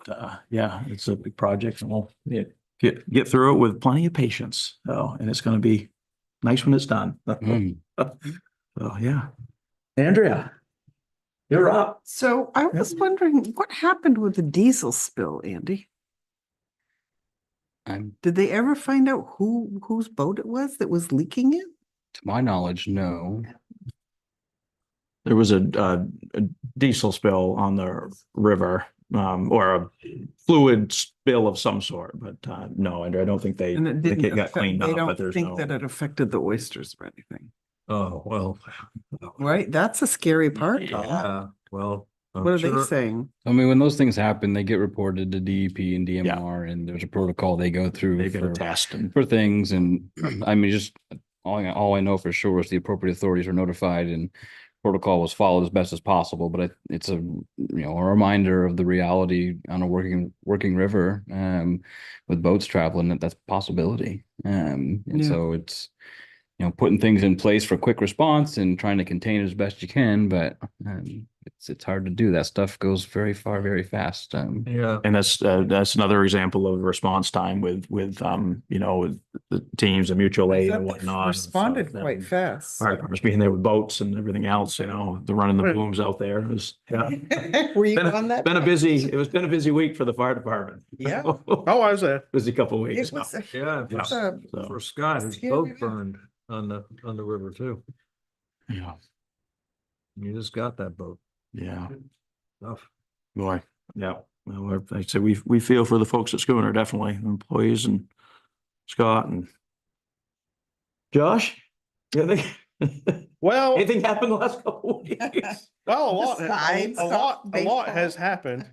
yeah, it's a big project, and we'll get through it with plenty of patience. So, and it's gonna be nice when it's done. So, yeah. Andrea, you're up. So I was wondering, what happened with the diesel spill, Andy? Did they ever find out whose boat it was that was leaking it? To my knowledge, no. There was a diesel spill on the river, or a fluid spill of some sort, but no, Andrea, I don't think And it think didn't it got affect, cleaned they up, but don't there's think no. that it affected the oysters or anything, Oh, well. right? That's a scary part. Well. I'm What are they sure- saying? I mean, when those things happen, they get reported to DEP and DMR, and there's a protocol they go through They've got a for, test and. for things. And I mean, just all I know for sure is the appropriate authorities were notified and protocol was followed as best as possible. But it's a reminder of the reality on a working river, with boats traveling, that's a possibility. And Yeah. so it's, putting things in place for quick response and trying to contain it as best you can, but it's hard to do. That stuff goes very far, very fast. Yeah. And that's another example of response time with with the teams and mutual I aid thought and they whatnot. responded quite fast. Fire departments being there with boats and everything else, the running the booms out there. It was, Were you Been a- on that? been a busy week for the fire department. Yeah. Oh, I was there. Busy couple of weeks. It was, Yeah, Yeah. for So, Scott, his Scary boat enough. burned on the river too. yeah, You just got that boat. yeah, Tough. boy, yeah. Well, like I said, we feel for the folks at Schooner, definitely, employees and Scott and Josh. Yeah, Well, anything happened the last couple of weeks? well, a lot, Besides a lot baseball. has happened.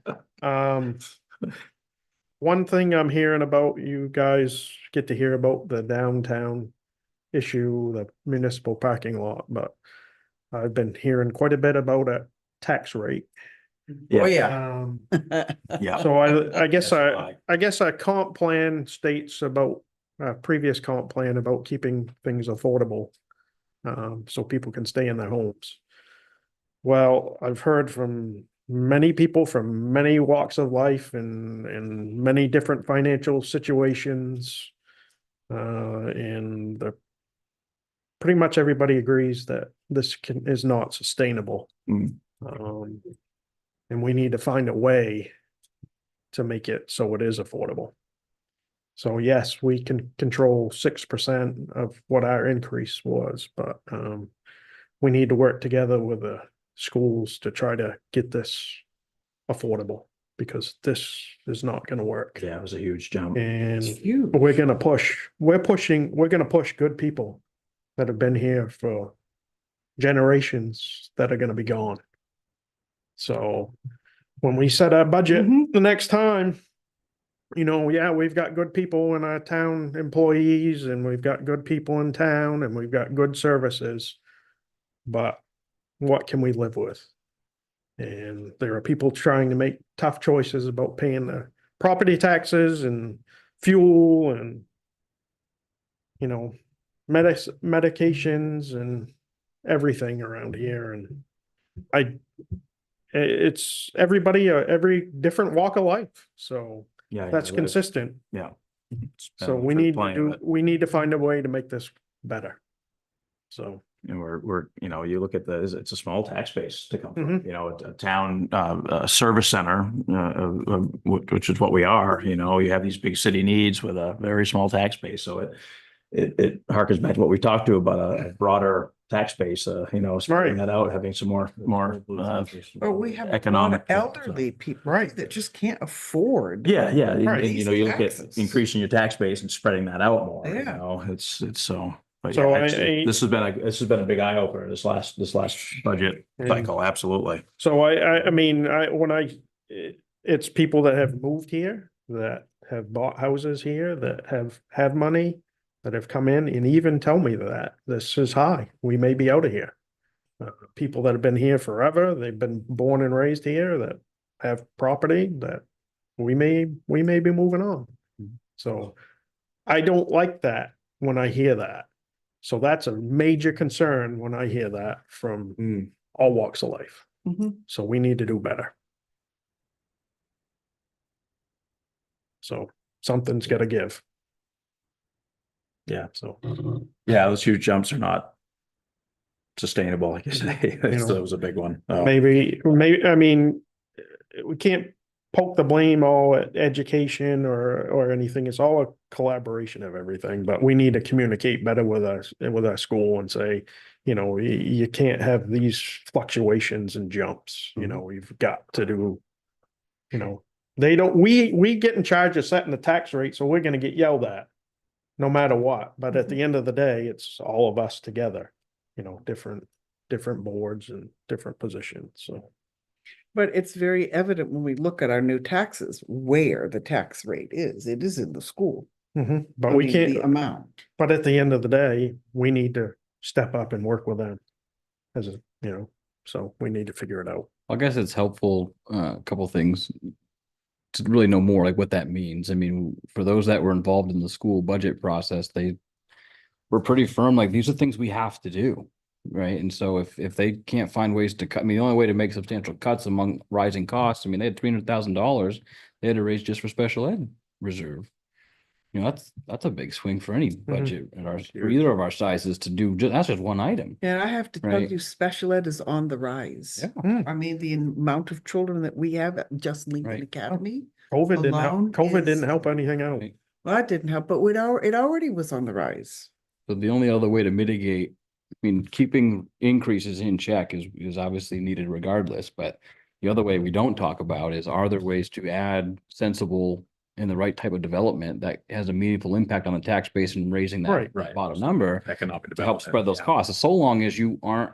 One thing I'm hearing about, you guys get to hear about the downtown issue, the municipal parking lot, but I've been hearing quite a bit about a tax rate. oh, yeah. Yeah. So I guess That's I guess our comp plan states about, previous comp plan about keeping things affordable. So people can stay in their homes. Well, I've heard from many people from many walks of life and many different financial situations. And pretty much everybody agrees that this is not sustainable. Mm. And we need to find a way to make it so it is affordable. So yes, we can control 6% of what our increase was, but we need to work together with the schools to try to get this affordable, because this is not gonna work. Yeah, it was a huge jump. And Huge. we're gonna push good people that have been here for generations that are gonna be gone. So when we set our budget Mhm. the next time, yeah, we've got good people in our town, employees, and we've got good people in town, and we've got good services. But what can we live with? And there are people trying to make tough choices about paying the property taxes and fuel and, medications and everything around here. And it's everybody, every different walk of life. So Yeah. that's consistent. Yeah. So we need to find a way to make this better. So. And we're, you look at it's a small tax base to come from, Mhm. a town, service center, which is what we are, you have these big city needs with a very small tax base. So it harkens back to what we talked to about a broader tax base, spreading that out, having some more, But we have a lot of economic. elderly people Right. that just can't afford. Yeah, yeah. Right. And, you look at Taxes. increasing your tax base and spreading that out more, Yeah. it's so. But So yeah, this has been a big eye opener, this last budget And- cycle, absolutely. So it's people that have moved here, that have bought houses here, that have money, that have come in and even tell me that this is high, we may be out of here. People that have been here forever, they've been born and raised here, that have property, that we may be moving on. So I don't like that when I hear that. So that's a major concern when I hear that from all walks of life. Mhm. So we need to do better. So something's gotta give. Yeah. So, Yeah, those huge jumps are not sustainable, like you say. That was a big one. maybe, I mean, we can't poke the blame all at education or anything. It's all a collaboration of everything, but we need to communicate better with our school and say, you can't have these fluctuations and jumps, we've got to do, we get in charge of setting the tax rate, so we're gonna get yelled at no matter what. But at the end of the day, it's all of us together, different boards and different positions, so. But it's very evident when we look at our new taxes, where the tax rate is. It is in the school. But I we mean, can't, the amount. but at the end of the day, we need to step up and work with them. So we need to figure it out. I guess it's helpful, a couple things to really know more, like what that means. I mean, for those that were involved in the school budget process, they were pretty firm, like these are things we have to do. Right. And so if they can't find ways to cut, I mean, the only way to make substantial cuts among rising costs, I mean, they had $300,000 they had to raise just for special ed reserve. That's a big swing for any budget for either of our sizes to do. That's just one item. And I have to tell Right. you, special ed is on the rise. Yeah. I mean, the amount of children that we have at just Lincoln Right. Academy. COVID alone didn't is- help anything out. Right. Well, that didn't help, but it already was on the rise. So the only other way to mitigate, I mean, keeping increases in check is obviously needed regardless, but the other way we don't talk about is, are there ways to add sensible and the right type of development that has a meaningful impact on the tax base and raising that Right. bottom number Economic to help spread those costs? So long as you aren't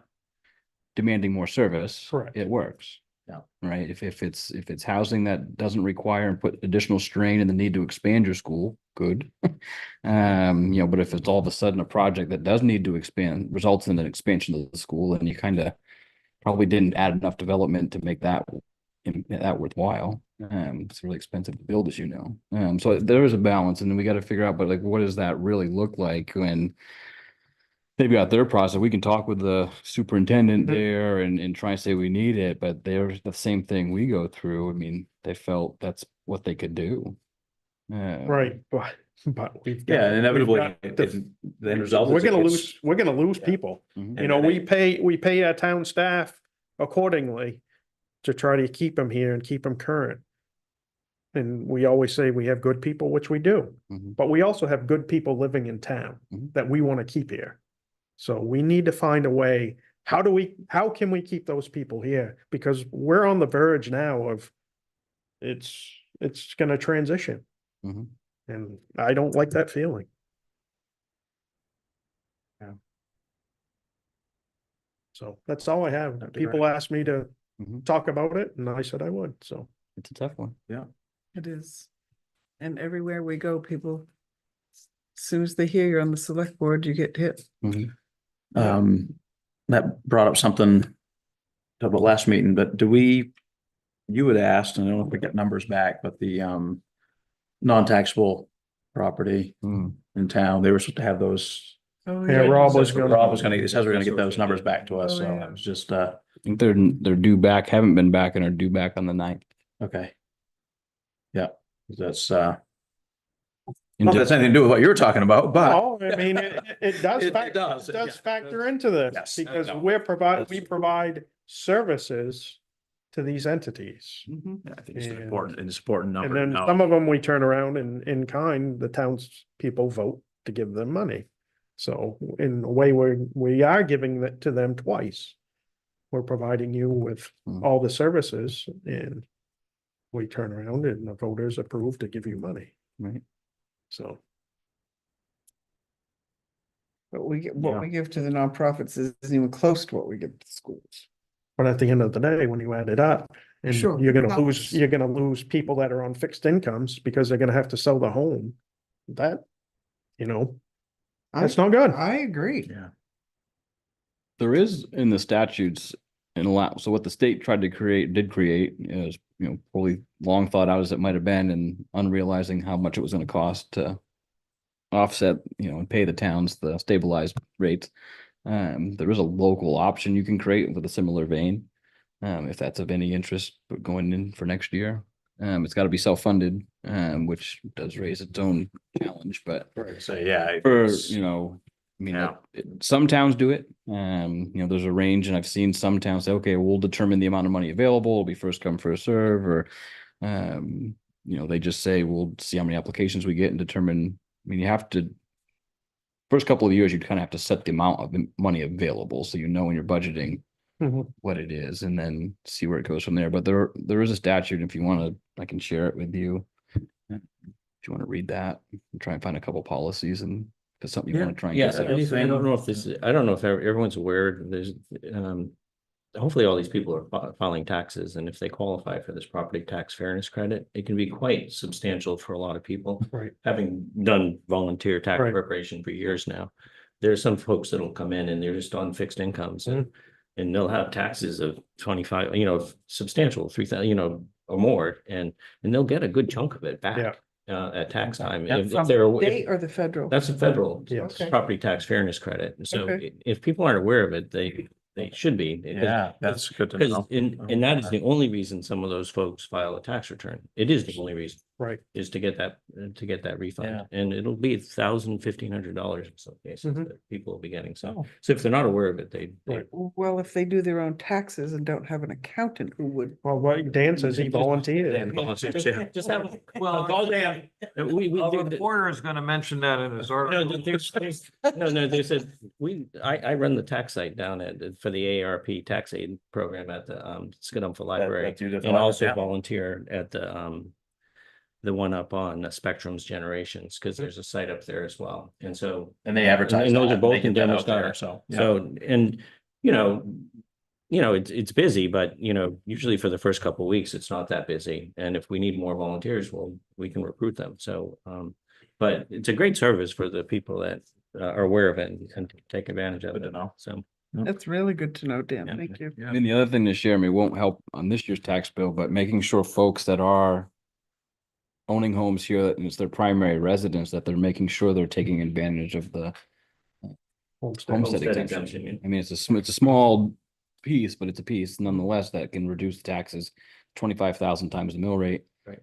demanding more service, Correct. it works. Yeah. Right. If it's housing that doesn't require and put additional strain and the need to expand your school, good. But if it's all of a sudden a project that does need to expand, results in an expansion of the school, and you kind of probably didn't add enough development to make that worthwhile. It's really expensive to build, as you know. So there is a balance, and then we got to figure out, but like, what does that really look like when they've got their process? We can talk with the superintendent there and try and say we need it, but they're the same thing we go through. I mean, they felt that's what they could do. Right, but we've got. Yeah, and inevitably, we've got the end result We're is it gonna gets- lose people. Mhm. We pay our town staff accordingly to try to keep them here and keep them current. And we always say we have good people, which we do, Mhm. but we also have good people living in town Mhm. that we want to keep here. So we need to find a way, how can we keep those people here? Because we're on the verge now of it's gonna transition. Mhm. And I don't like that feeling. Yeah. So that's all I have. That'd be People asked me to Mhm. talk about it and I said I would, so. It's a tough one. It is. And everywhere we go, people, as soon as they hear you're on the select board, you get hit. That brought up something about last meeting, but you had asked, and I don't know if we get numbers back, but the non-taxable property Mm. in town, they were supposed to have those. Oh, Yeah, Rob was gonna. He says we're gonna get those numbers back to us, Oh, so yeah. I was just, I think they're due back, haven't been back and are due back on the 9th. okay. Yeah, that's, And not that to- has anything to do with what you were talking about, but. No, I mean, it does. It does, It does yeah. factor into this Yes, because no, we that's- provide services to these entities. Yeah, I think it's an And- important, it's an important And number. to then know. some of them we turn around and in kind, the townspeople vote to give them money. So in a way, we are giving that to them twice. We're providing you with Hmm. all the services and we turn around and the voters approve to give you money. Right. So. But Yeah. what we give to the nonprofits isn't even close to what we give to schools. But at the end of the day, when you add it up, and Sure, you're gonna helps. lose people that are on fixed incomes because they're gonna have to sell the home. That, that's not good. I agree. Yeah. There is in the statutes in a lot, so what the state tried to did create is, probably long thought out as it might have been and unrealizing how much it was gonna cost to offset, and pay the towns the stabilized rates. There is a local option you can create with a similar vein. If that's of any interest, but going in for next year. It's gotta be self-funded, which does raise its own challenge, but So, yeah. for, it's- Yeah. some towns do it. There's a range and I've seen some towns say, okay, we'll determine the amount of money available, it'll be first come, first serve, or they just say, we'll see how many applications we get and determine, you have to first couple of years, you kind of have to set the amount of money available, so when you're budgeting Mhm. what it is and then see where it goes from there. But there is a statute, if you want to, I can share it with you. If you want to read that, and try and find a couple policies and if it's something you want to try and Yeah, consider. I don't know if I don't know if everyone's aware, there's, hopefully all these people are filing taxes, and if they qualify for this property tax fairness credit, it can be quite substantial for a lot of people. Right. Having done volunteer tax Right. preparation for years now, there's some folks that'll come in and they're just on fixed incomes and they'll have taxes of 25, substantial, 3,000, or more, and they'll get a good chunk of it back at tax time. If From they're, the state or the federal? that's a federal Yes. Okay. property tax fairness credit. So Okay. if people aren't aware of it, they should be. Yeah, that's good to Because know. and that is the only reason some of those folks file a tax return. It is the only reason, Right. is to get that refund. Yeah. And it'll be $1,000, $1,500 in some cases Mhm. that people will be getting. Oh. So if they're not aware of it, they Right. Well, if they do their own taxes and don't have an accountant who would. Well, what Dan says he volunteered. just have, Well, call Dan. We the did- reporter is gonna mention that in his No, article. they said, I run the tax site down for the ARP tax aid program at the Scudampha Library. And also volunteer at the one up on Spectrum's Generations, because there's a site up there as well. And so, And they advertise. and those that, are both they in get that out there, Damariscotta. So. yeah. So, and, it's busy, but, usually for the first couple of weeks, it's not that busy. And if we need more volunteers, well, we can recruit them. So, but it's a great service for the people that are aware of it and take advantage of Good to it. know. So, That's really good to know, Dan. Yeah. Thank you. The other thing this year, won't help on this year's tax bill, but making sure folks that are owning homes here, that it's their primary residence, that they're making sure they're taking advantage of the homestead Homestead exemption. exemption. It's a small piece, but it's a piece nonetheless that can reduce the taxes 25,000 times the mill rate. Right.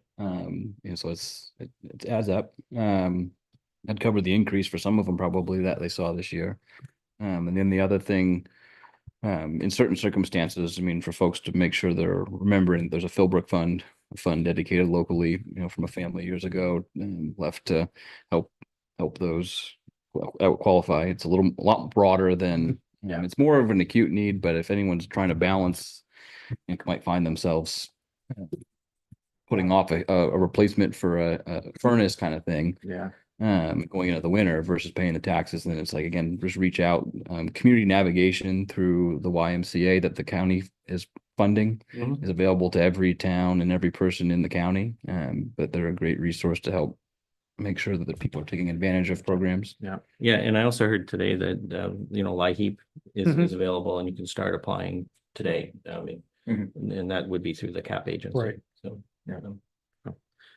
So it adds up. I'd cover the increase for some of them probably that they saw this year. And then the other thing, in certain circumstances, for folks to make sure they're remembering, there's a Philbrook fund, a fund dedicated locally, from a family years ago, left to help those qualify. It's a lot broader than, it's more of an acute need, but if anyone's trying to balance, might find themselves putting off a replacement for a furnace kind of thing. Yeah. Going into the winter versus paying the taxes. And then it's like, again, just reach out, community navigation through the YMCA that the county is funding Mhm. is available to every town and every person in the county. But they're a great resource to help make sure that the people are taking advantage of programs. Yeah, and I also heard today that, LIHEAP is available and you can start applying today. I mean, and that would be through the CAP agency. Right. So, Yeah.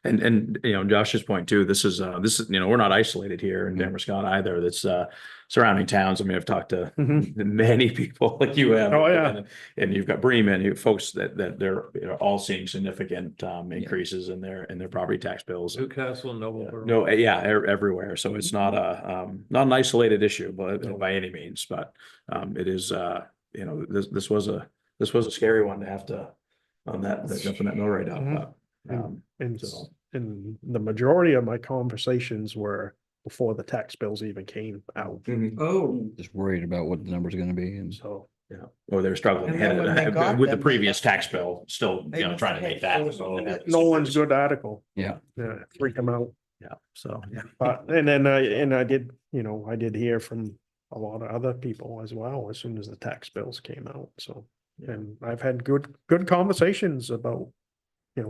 And Josh's point too, this is, we're not isolated here in Damariscotta either. That's surrounding towns. I mean, I've talked to many people like you have. Oh, yeah. And you've got Bremen, folks that they're all seeing significant increases in their property tax bills. Newcastle, Noblesboro. No, yeah, everywhere. So it's not not an isolated issue, but by any means, but it is, this was a scary one to have to on that jumping that mill rate up. But, so. And the majority of my conversations were before the tax bills even came out. Oh, Just worried about what the numbers are going to be. And So, Yeah, or they're struggling And then when they got with the them, they previous got- tax bill, still, They must trying to have make had that. so many- Nolan's good article. yeah, Yeah, freak them out. Yeah, so, yeah. But, and then I did, I did hear from a lot of other people as well, as soon as the tax bills came out, so. And I've had good conversations about,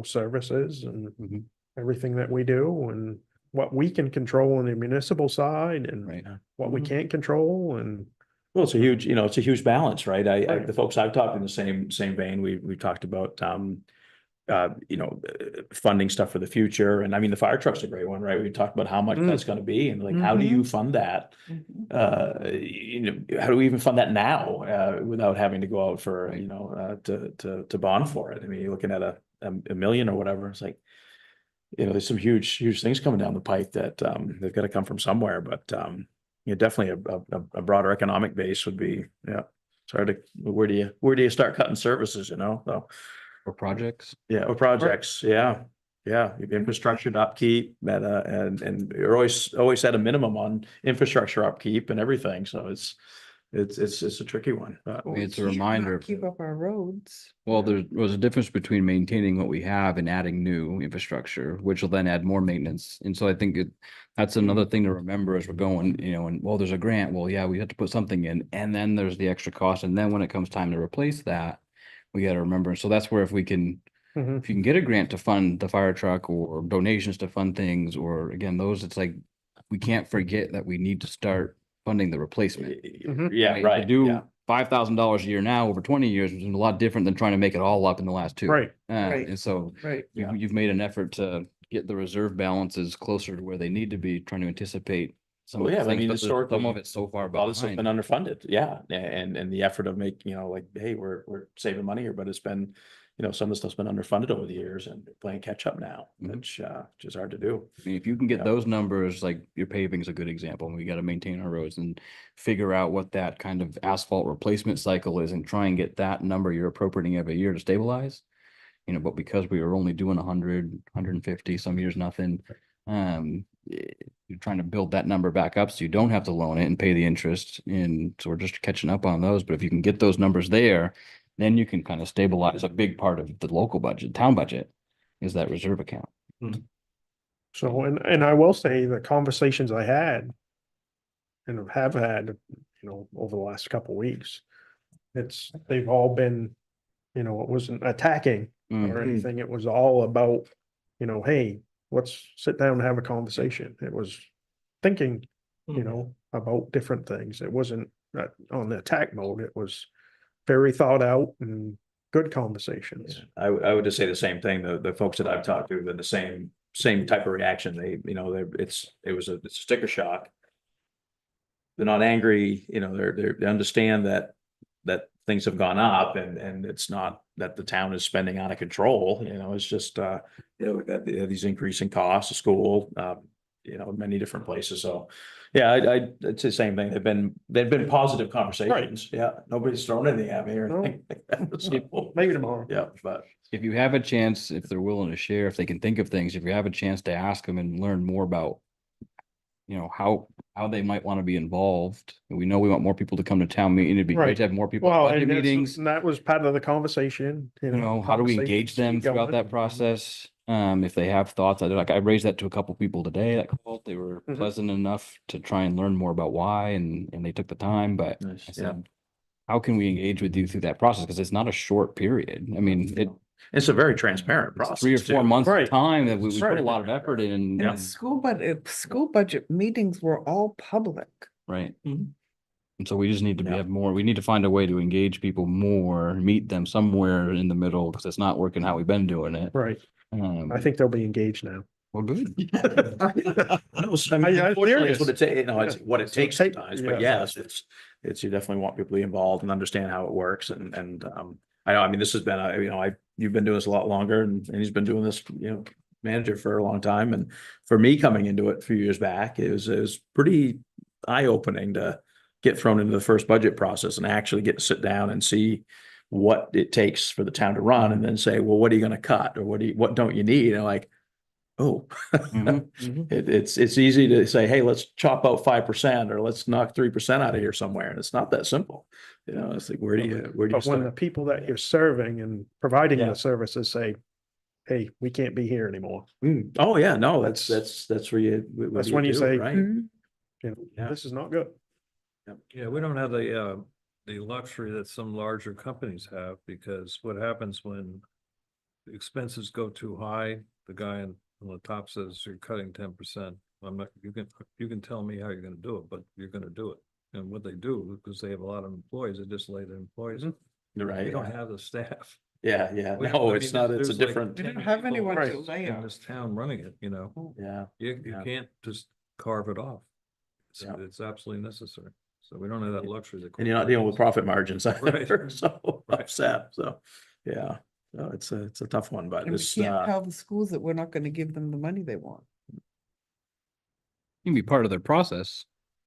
services and Mhm. everything that we do and what we can control on the municipal side and right. what we can't control and. Well, it's a huge balance, right? Right. The folks I've talked in the same vein, we talked about, funding stuff for the future. And I mean, the fire truck's a great one, right? We talked about how much that's gonna be and like, how do you fund that? How do we even fund that now, without having to go out for, to bond for it? I mean, you're looking at a million or whatever. It's like, there's some huge things coming down the pike that, they've got to come from somewhere, but, definitely a broader economic base would be, where do you start cutting services, so, For projects. yeah, or projects, yeah. Yeah, infrastructure to upkeep, and you're always at a minimum on infrastructure upkeep and everything, so it's a tricky one, but. Well, we It's a can't not reminder. Keep up our roads. Well, there was a difference between maintaining what we have and adding new infrastructure, which will then add more maintenance. And so I think that's another thing to remember as we're going, and well, there's a grant. Well, yeah, we have to put something in, and then there's the extra cost. And then when it comes time to replace that, we got to remember. So that's where if you can get a grant to fund the fire truck or donations to fund things, or again, it's like, we can't forget that we need to start funding the replacement. Yeah, To right. do yeah. $5,000 a year now over 20 years, which is a lot different than trying to make it all up in the last two. Right. Right. And so Right. you've made an effort to get the reserve balances closer to where they need to be, trying to anticipate some of Well, the yeah, I things, mean, but some historically, of it's so far all this has been behind. underfunded, yeah, and the effort of making, like, hey, we're saving money here, but it's been, some of the stuff's been underfunded over the years and playing catch up now, Mhm. which is hard to do. I mean, if you can get Yeah. those numbers, like your paving is a good example, and we got to maintain our roads and figure out what that kind of asphalt replacement cycle is and try and get that number you're appropriating every year to stabilize. But because we were only doing 100, 150, some years nothing, you're trying to build that number back up so you don't have to loan it and pay the interest. And so we're just catching up on those. But if you can get those numbers there, then you can kind of stabilize a big part of the local budget, town budget, is that reserve account. So, and I will say the conversations I had and have had, over the last couple of weeks, they've all been, it wasn't attacking or anything. It was all about, hey, let's sit down and have a conversation. It was thinking, about different things. It wasn't on the attack mode. It was very thought out and good conversations. I would just say the same thing, the folks that I've talked to, they're the same type of reaction, it was a sticker shock. They're not angry, they understand that things have gone up and it's not that the town is spending out of control, it's just, we've got these increasing costs of school, many different places, so. Yeah, it's the same thing, they've been positive conversations, yeah, nobody's thrown anything at me or No. anything. So, Maybe tomorrow. yeah, but. If you have a chance, if they're willing to share, if they can think of things, if you have a chance to ask them and learn more about, how they might want to be involved. We know we want more people to come to town meeting. It'd be great Right. to have more people at Well, budget and meetings. that was part of the conversation, How do we engage conversations them keep throughout going. that process? If they have thoughts, I raised that to a couple people today that called. They were Mhm. pleasant enough to try and learn more about why, and they took the time. But Nice, I said, how can we engage with you through that process? Because it's not a short period. I mean, It's a very transparent it's process. 3 or 4 too. months of Right. time that we put Right. a lot of effort in. And school budget meetings were all public. Right. Mhm. And so we just need to Yeah. have more, we need to find a way to engage people more, meet them somewhere in the middle, because it's not working how we've been doing it. Right. I think they'll be engaged now. Well, good. No, so I mean, I'm unfortunately, it's serious. what it takes, it's what it takes Take- sometimes, yeah. but yes, it's, you definitely want people to be involved and understand how it works and, I know, I mean, this has been, you've been doing this a lot longer and he's been doing this, manager for a long time. And for me coming into it a few years back, it was pretty eye-opening to get thrown into the first budget process and actually get to sit down and see what it takes for the town to run and then say, well, what are you gonna cut? Or what don't you need? And like, oh, Mhm. it's easy to say, hey, let's chop out 5% or let's knock 3% out of here somewhere. And it's not that simple. It's like, where do you But when the start? people that you're serving and providing Yeah. the services say, hey, we can't be here anymore. Oh, yeah, no, that's where what That's do when you do, say, right? Mhm. You know, Yeah. this is not good. Yeah, we don't have the luxury that some larger companies have, because what happens when expenses go too high, the guy on the top says you're cutting 10%. I'm not, you can tell me how you're gonna do it, but you're gonna do it. And what they do, because they have a lot of employees, they just lay their employees. You're right. We don't have the staff. Yeah, We- no, I it's mean, not, it's a there's like different, 10 We don't have people anyone to lay in off. this town running it, yeah. You Yeah. can't just carve it off. Yeah. It's absolutely necessary. So we don't have that luxury. that And you're not dealing with profit margins Right. either, so Right. upset, so, yeah. No, it's a tough one, but And we it's, can't tell the schools that we're not gonna give them the money they want. You can be part of their process,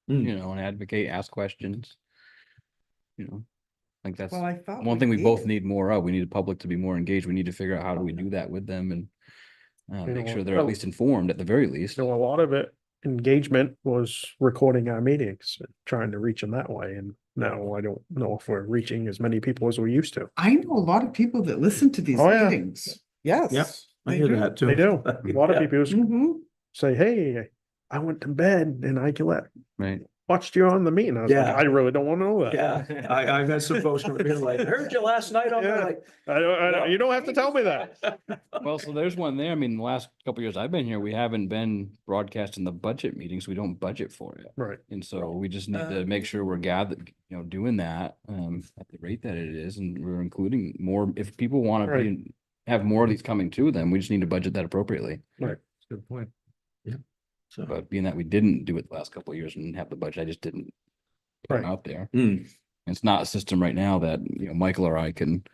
Mm. and advocate, ask questions. Like that's Well, I thought one thing we both did. need more of. We need the public to be more engaged. We need to figure out how do we do that with them and make sure they're at least informed at the very least. So a lot of it, engagement was recording our meetings, trying to reach them that way. And now I don't know if we're reaching as many people as we used to. I know a lot of people that listen to these Oh, yeah. meetings. Yes. I they hear do. that too. They do. A lot of Yeah. people Mhm. say, hey, I went to bed and Right. watched you on the meeting. I was like, Yeah. I really don't want to know that. Yeah, I've had some folks come up here like, I heard you last night on Yeah. there, like. I don't, you don't have to tell me that. Well, so there's one there. I mean, the last couple of years I've been here, we haven't been broadcasting the budget meetings. We don't budget for it. Right. And so we just need to make sure we're gathered, doing that at the rate that it is, and we're including more. If people want to have more of these coming to them, we just need to budget that appropriately. Right. Good point. So, But being that we didn't do it the last couple of years and have the budget, I just didn't put them Right. out there. mm, It's not a system right now that, Michael or I can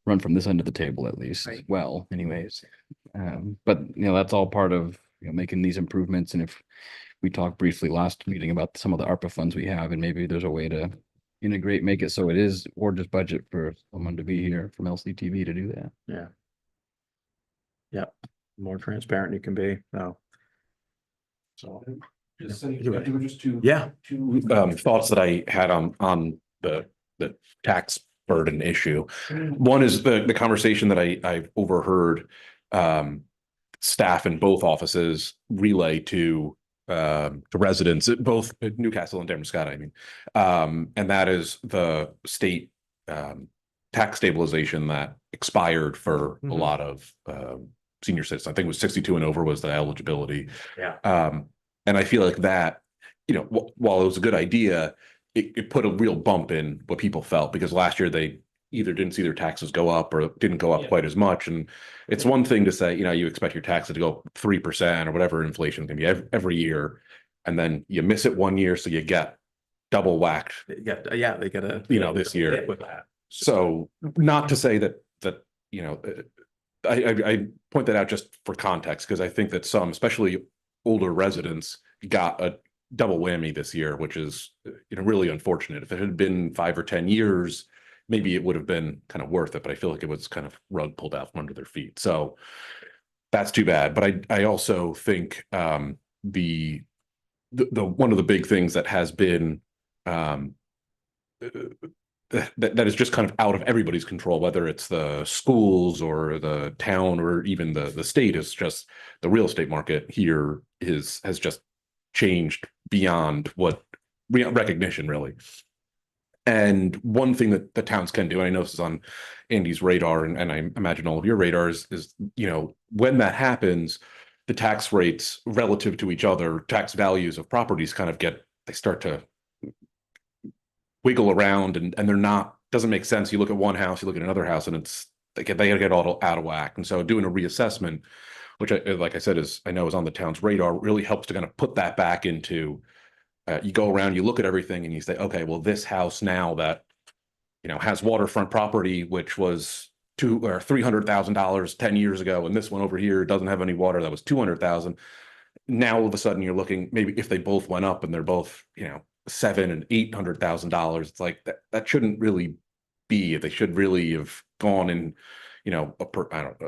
run from this end of the table at least. Right. Well, anyways. But that's all part of, making these improvements. And if we talked briefly last meeting about some of the ARPA funds we have, and maybe there's a way to integrate, make it so it is, or just budget for someone to be here from LCTV to do that. yeah. Yeah, more transparent you can be, no. So. Just You're right. just two. Yeah. Two thoughts that I had on the tax burden issue. One is the conversation that I've overheard staff in both offices relay to residents at both Newcastle and Damariscotta, I mean. And that is the state tax stabilization that expired for a lot of senior citizens. I think it was 62 and over was the eligibility. Yeah. And I feel like that, while it was a good idea, it put a real bump in what people felt, because last year they either didn't see their taxes go up or didn't go up quite as much. And it's one thing to say, you expect your taxes to go up 3% or whatever inflation can be every year. And then you miss it one year, so you get double whacked, They got a. this year. hit with that. So not to say that, I point that out just for context, because I think that some, especially older residents, got a double whammy this year, which is, really unfortunate. If it had been 5 or 10 years, maybe it would have been kind of worth it, but I feel like it was kind of rug pulled out from under their feet. So that's too bad. But I also think the one of the big things that has been that is just kind of out of everybody's control, whether it's the schools or the town or even the state. Is just the real estate market here has just changed beyond what recognition, really. And one thing that the towns can do, and I know this is on Andy's radar, and I imagine all of your radars, is, when that happens, the tax rates relative to each other, tax values of properties they start to wiggle around, and they're not, doesn't make sense. You look at one house, you look at another house, and they get all out of whack. And so doing a reassessment, which like I said, I know is on the town's radar, really helps to kind of put that back into, you go around, you look at everything and you say, okay, well, this house now that, has waterfront property, which was $200,000 or $300,000 10 years ago, and this one over here doesn't have any water, that was 200,000. Now all of a sudden you're looking, maybe if they both went up and they're both, $700,000 and $800,000, it's like that shouldn't really be. They should really have gone in, I don't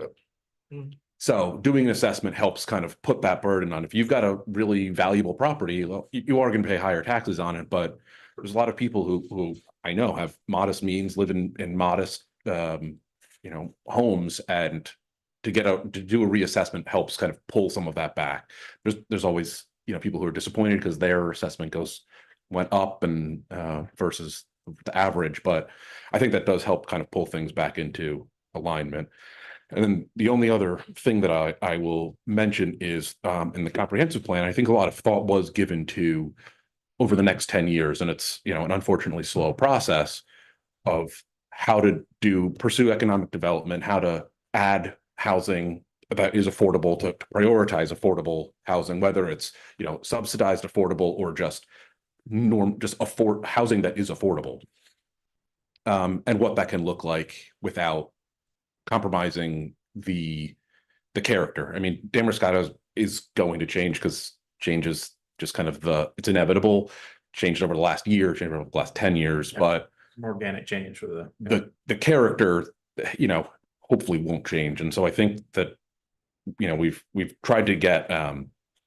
know. So doing an assessment helps kind of put that burden on. If you've got a really valuable property, well, you are going to pay higher taxes on it, but there's a lot of people who I know have modest means, live in modest, homes, and to do a reassessment helps kind of pull some of that back. There's always, people who are disappointed because their assessment went up and versus the average, but I think that does help kind of pull things back into alignment. And then the only other thing that I will mention is in the comprehensive plan, I think a lot of thought was given to over the next 10 years, and it's, an unfortunately slow process of how to pursue economic development, how to add housing that is affordable, to prioritize affordable housing, whether it's, subsidized affordable or just housing that is affordable. And what that can look like without compromising the character. I mean, Damariscotta is going to change because change is just kind of it's inevitable. Changed over the last year, changed over the last 10 years, but Organic change for the character, hopefully won't change. And so I think that, we've tried to get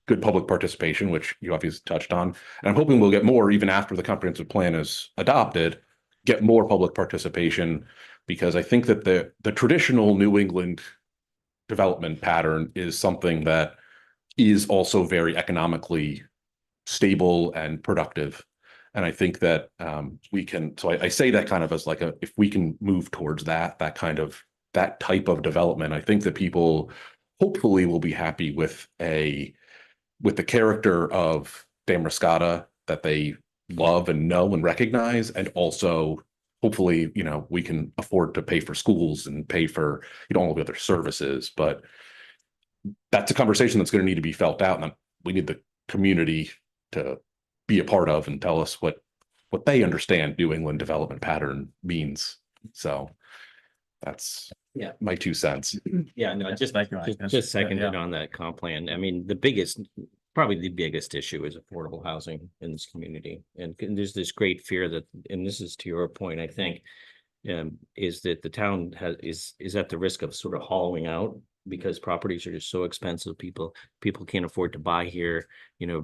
good public participation, which you obviously touched on. And I'm hoping we'll get more even after the comprehensive plan is adopted, get more public participation, because I think that the traditional New England development pattern is something that is also very economically stable and productive. And I think that we can, so I say that kind of as like if we can move towards that type of development, I think that people hopefully will be happy with the character of Damariscotta that they love and know and recognize, and also hopefully, we can afford to pay for schools and pay for, all the other services. But that's a conversation that's going to need to be felt out, and we need the community to be a part of and tell us what they understand New England development pattern means. So that's my 2 cents. Yeah, no, just seconded on that comp plan. I mean, probably the biggest issue is affordable housing in this community. And there's this great fear that, and this is to your point, I think, is that the town is at the risk of sort of hollowing out because properties are just so expensive. People can't afford to buy here.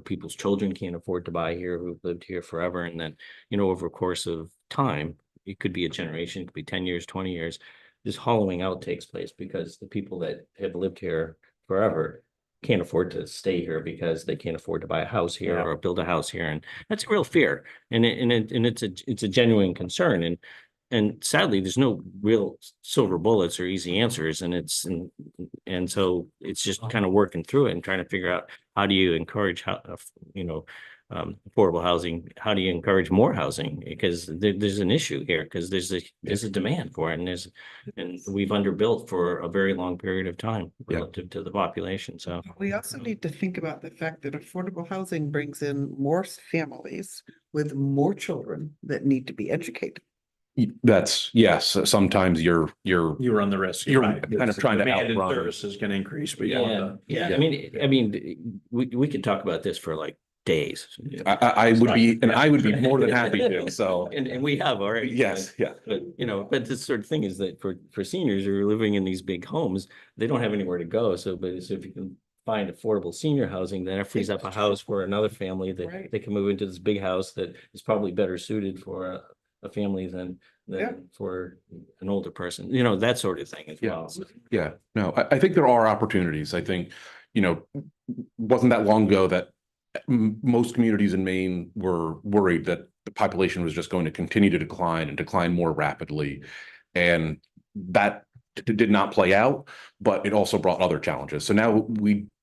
People's children can't afford to buy here who've lived here forever. And then, over a course of time, it could be a generation, it could be 10 years, 20 years. This hollowing out takes place because the people that have lived here forever can't afford to stay here because they can't afford to buy a house here or build a house here. And that's a real fear. And it's a genuine concern. And sadly, there's no real silver bullets or easy answers. And so it's just kind of working through it and trying to figure out how do you encourage affordable housing? How do you encourage more housing? Because there's an issue here because there's a demand for it, and we've underbuilt for a very long period of time relative to the population. So we also need to think about the fact that affordable housing brings in more families with more children that need to be educated. That's yes. Sometimes you run the risk. You're right. kind of trying to Demand and outrun. services can increase beyond I mean, we could talk about this for like days. I would be, and I would be more than happy to. So and we have already. Yes, But this sort of thing is that for seniors who are living in these big homes, they don't have anywhere to go. So if you can find affordable senior housing, then it frees up a house for another family that they can move into this big house that is probably better suited for a family than Yeah. for an older person, you know, that sort of thing as Yeah. well. Yeah, no, I think there are opportunities. I think, you know, wasn't that long ago that most communities in Maine were worried that the population was just going to continue to decline and decline more rapidly. And that did not play out, but it also brought other challenges. So now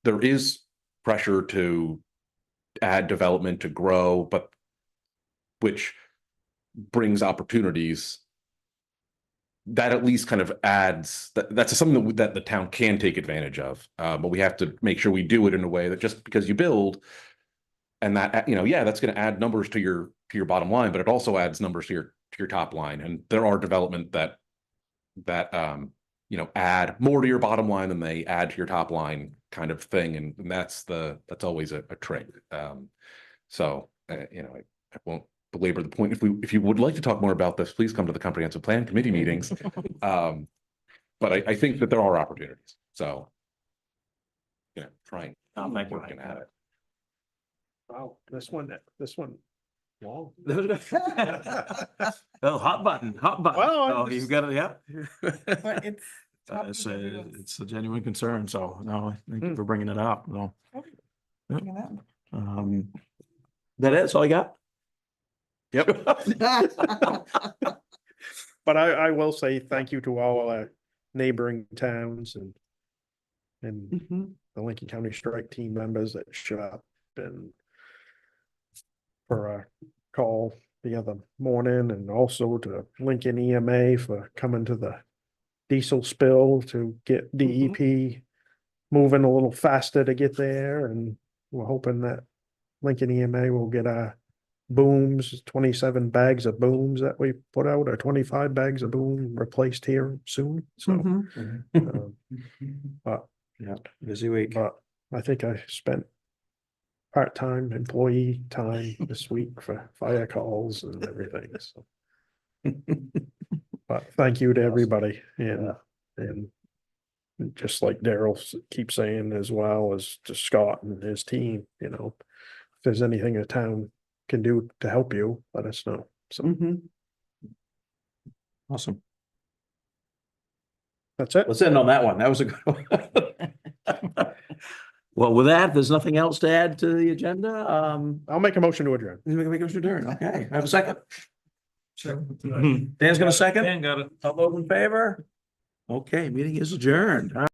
there is pressure to add development, to grow, but which brings opportunities that at least kind of adds that's something that the town can take advantage of. But we have to make sure we do it in a way that just because you build and that, you know, yeah, that's going to add numbers to your bottom line, but it also adds numbers to your top line. And there are development that you know, add more to your bottom line than they add to your top line kind of thing. And that's always a trick. So you know, I won't belabor the point. If you would like to talk more about this, please come to the comprehensive plan committee meetings. But I think that there are opportunities. So, you know, trying. Thank you. Working at it. Wow, this one. Wow. Oh, hot button. Well, I'm Oh, just- you've got it, yeah. But it's. top It's of everyone's- it's a genuine concern, so no, thank you for bringing it up, no. Bringing that one. That it, that's all I got? Yep. But I will say thank you to all our neighboring towns and the Lincoln County Strike Team members that showed up and for a call the other morning, and also to Lincoln EMA for coming to the diesel spill to get DEP moving a little faster to get there, and we're hoping that Lincoln EMA will get our booms, 27 bags of booms that we put out, or 25 bags of boom replaced here soon. So, but Yeah, busy week. but I think I spent part-time employee time this week for fire calls and everything, so. But thank you to everybody, and just like Daryl keeps saying, as well as to Scott and his team, you know, if there's anything a town can do to help you, let us know. So Awesome. that's it. Let's end on that one. That was a good one. Well, with that, there's nothing else to add to the agenda. I'll make a motion to adjourn. Make us adjourn. Okay, I have a second. Dan's gonna second. Dan got it. All those in favor? Okay, meeting is adjourned. All right.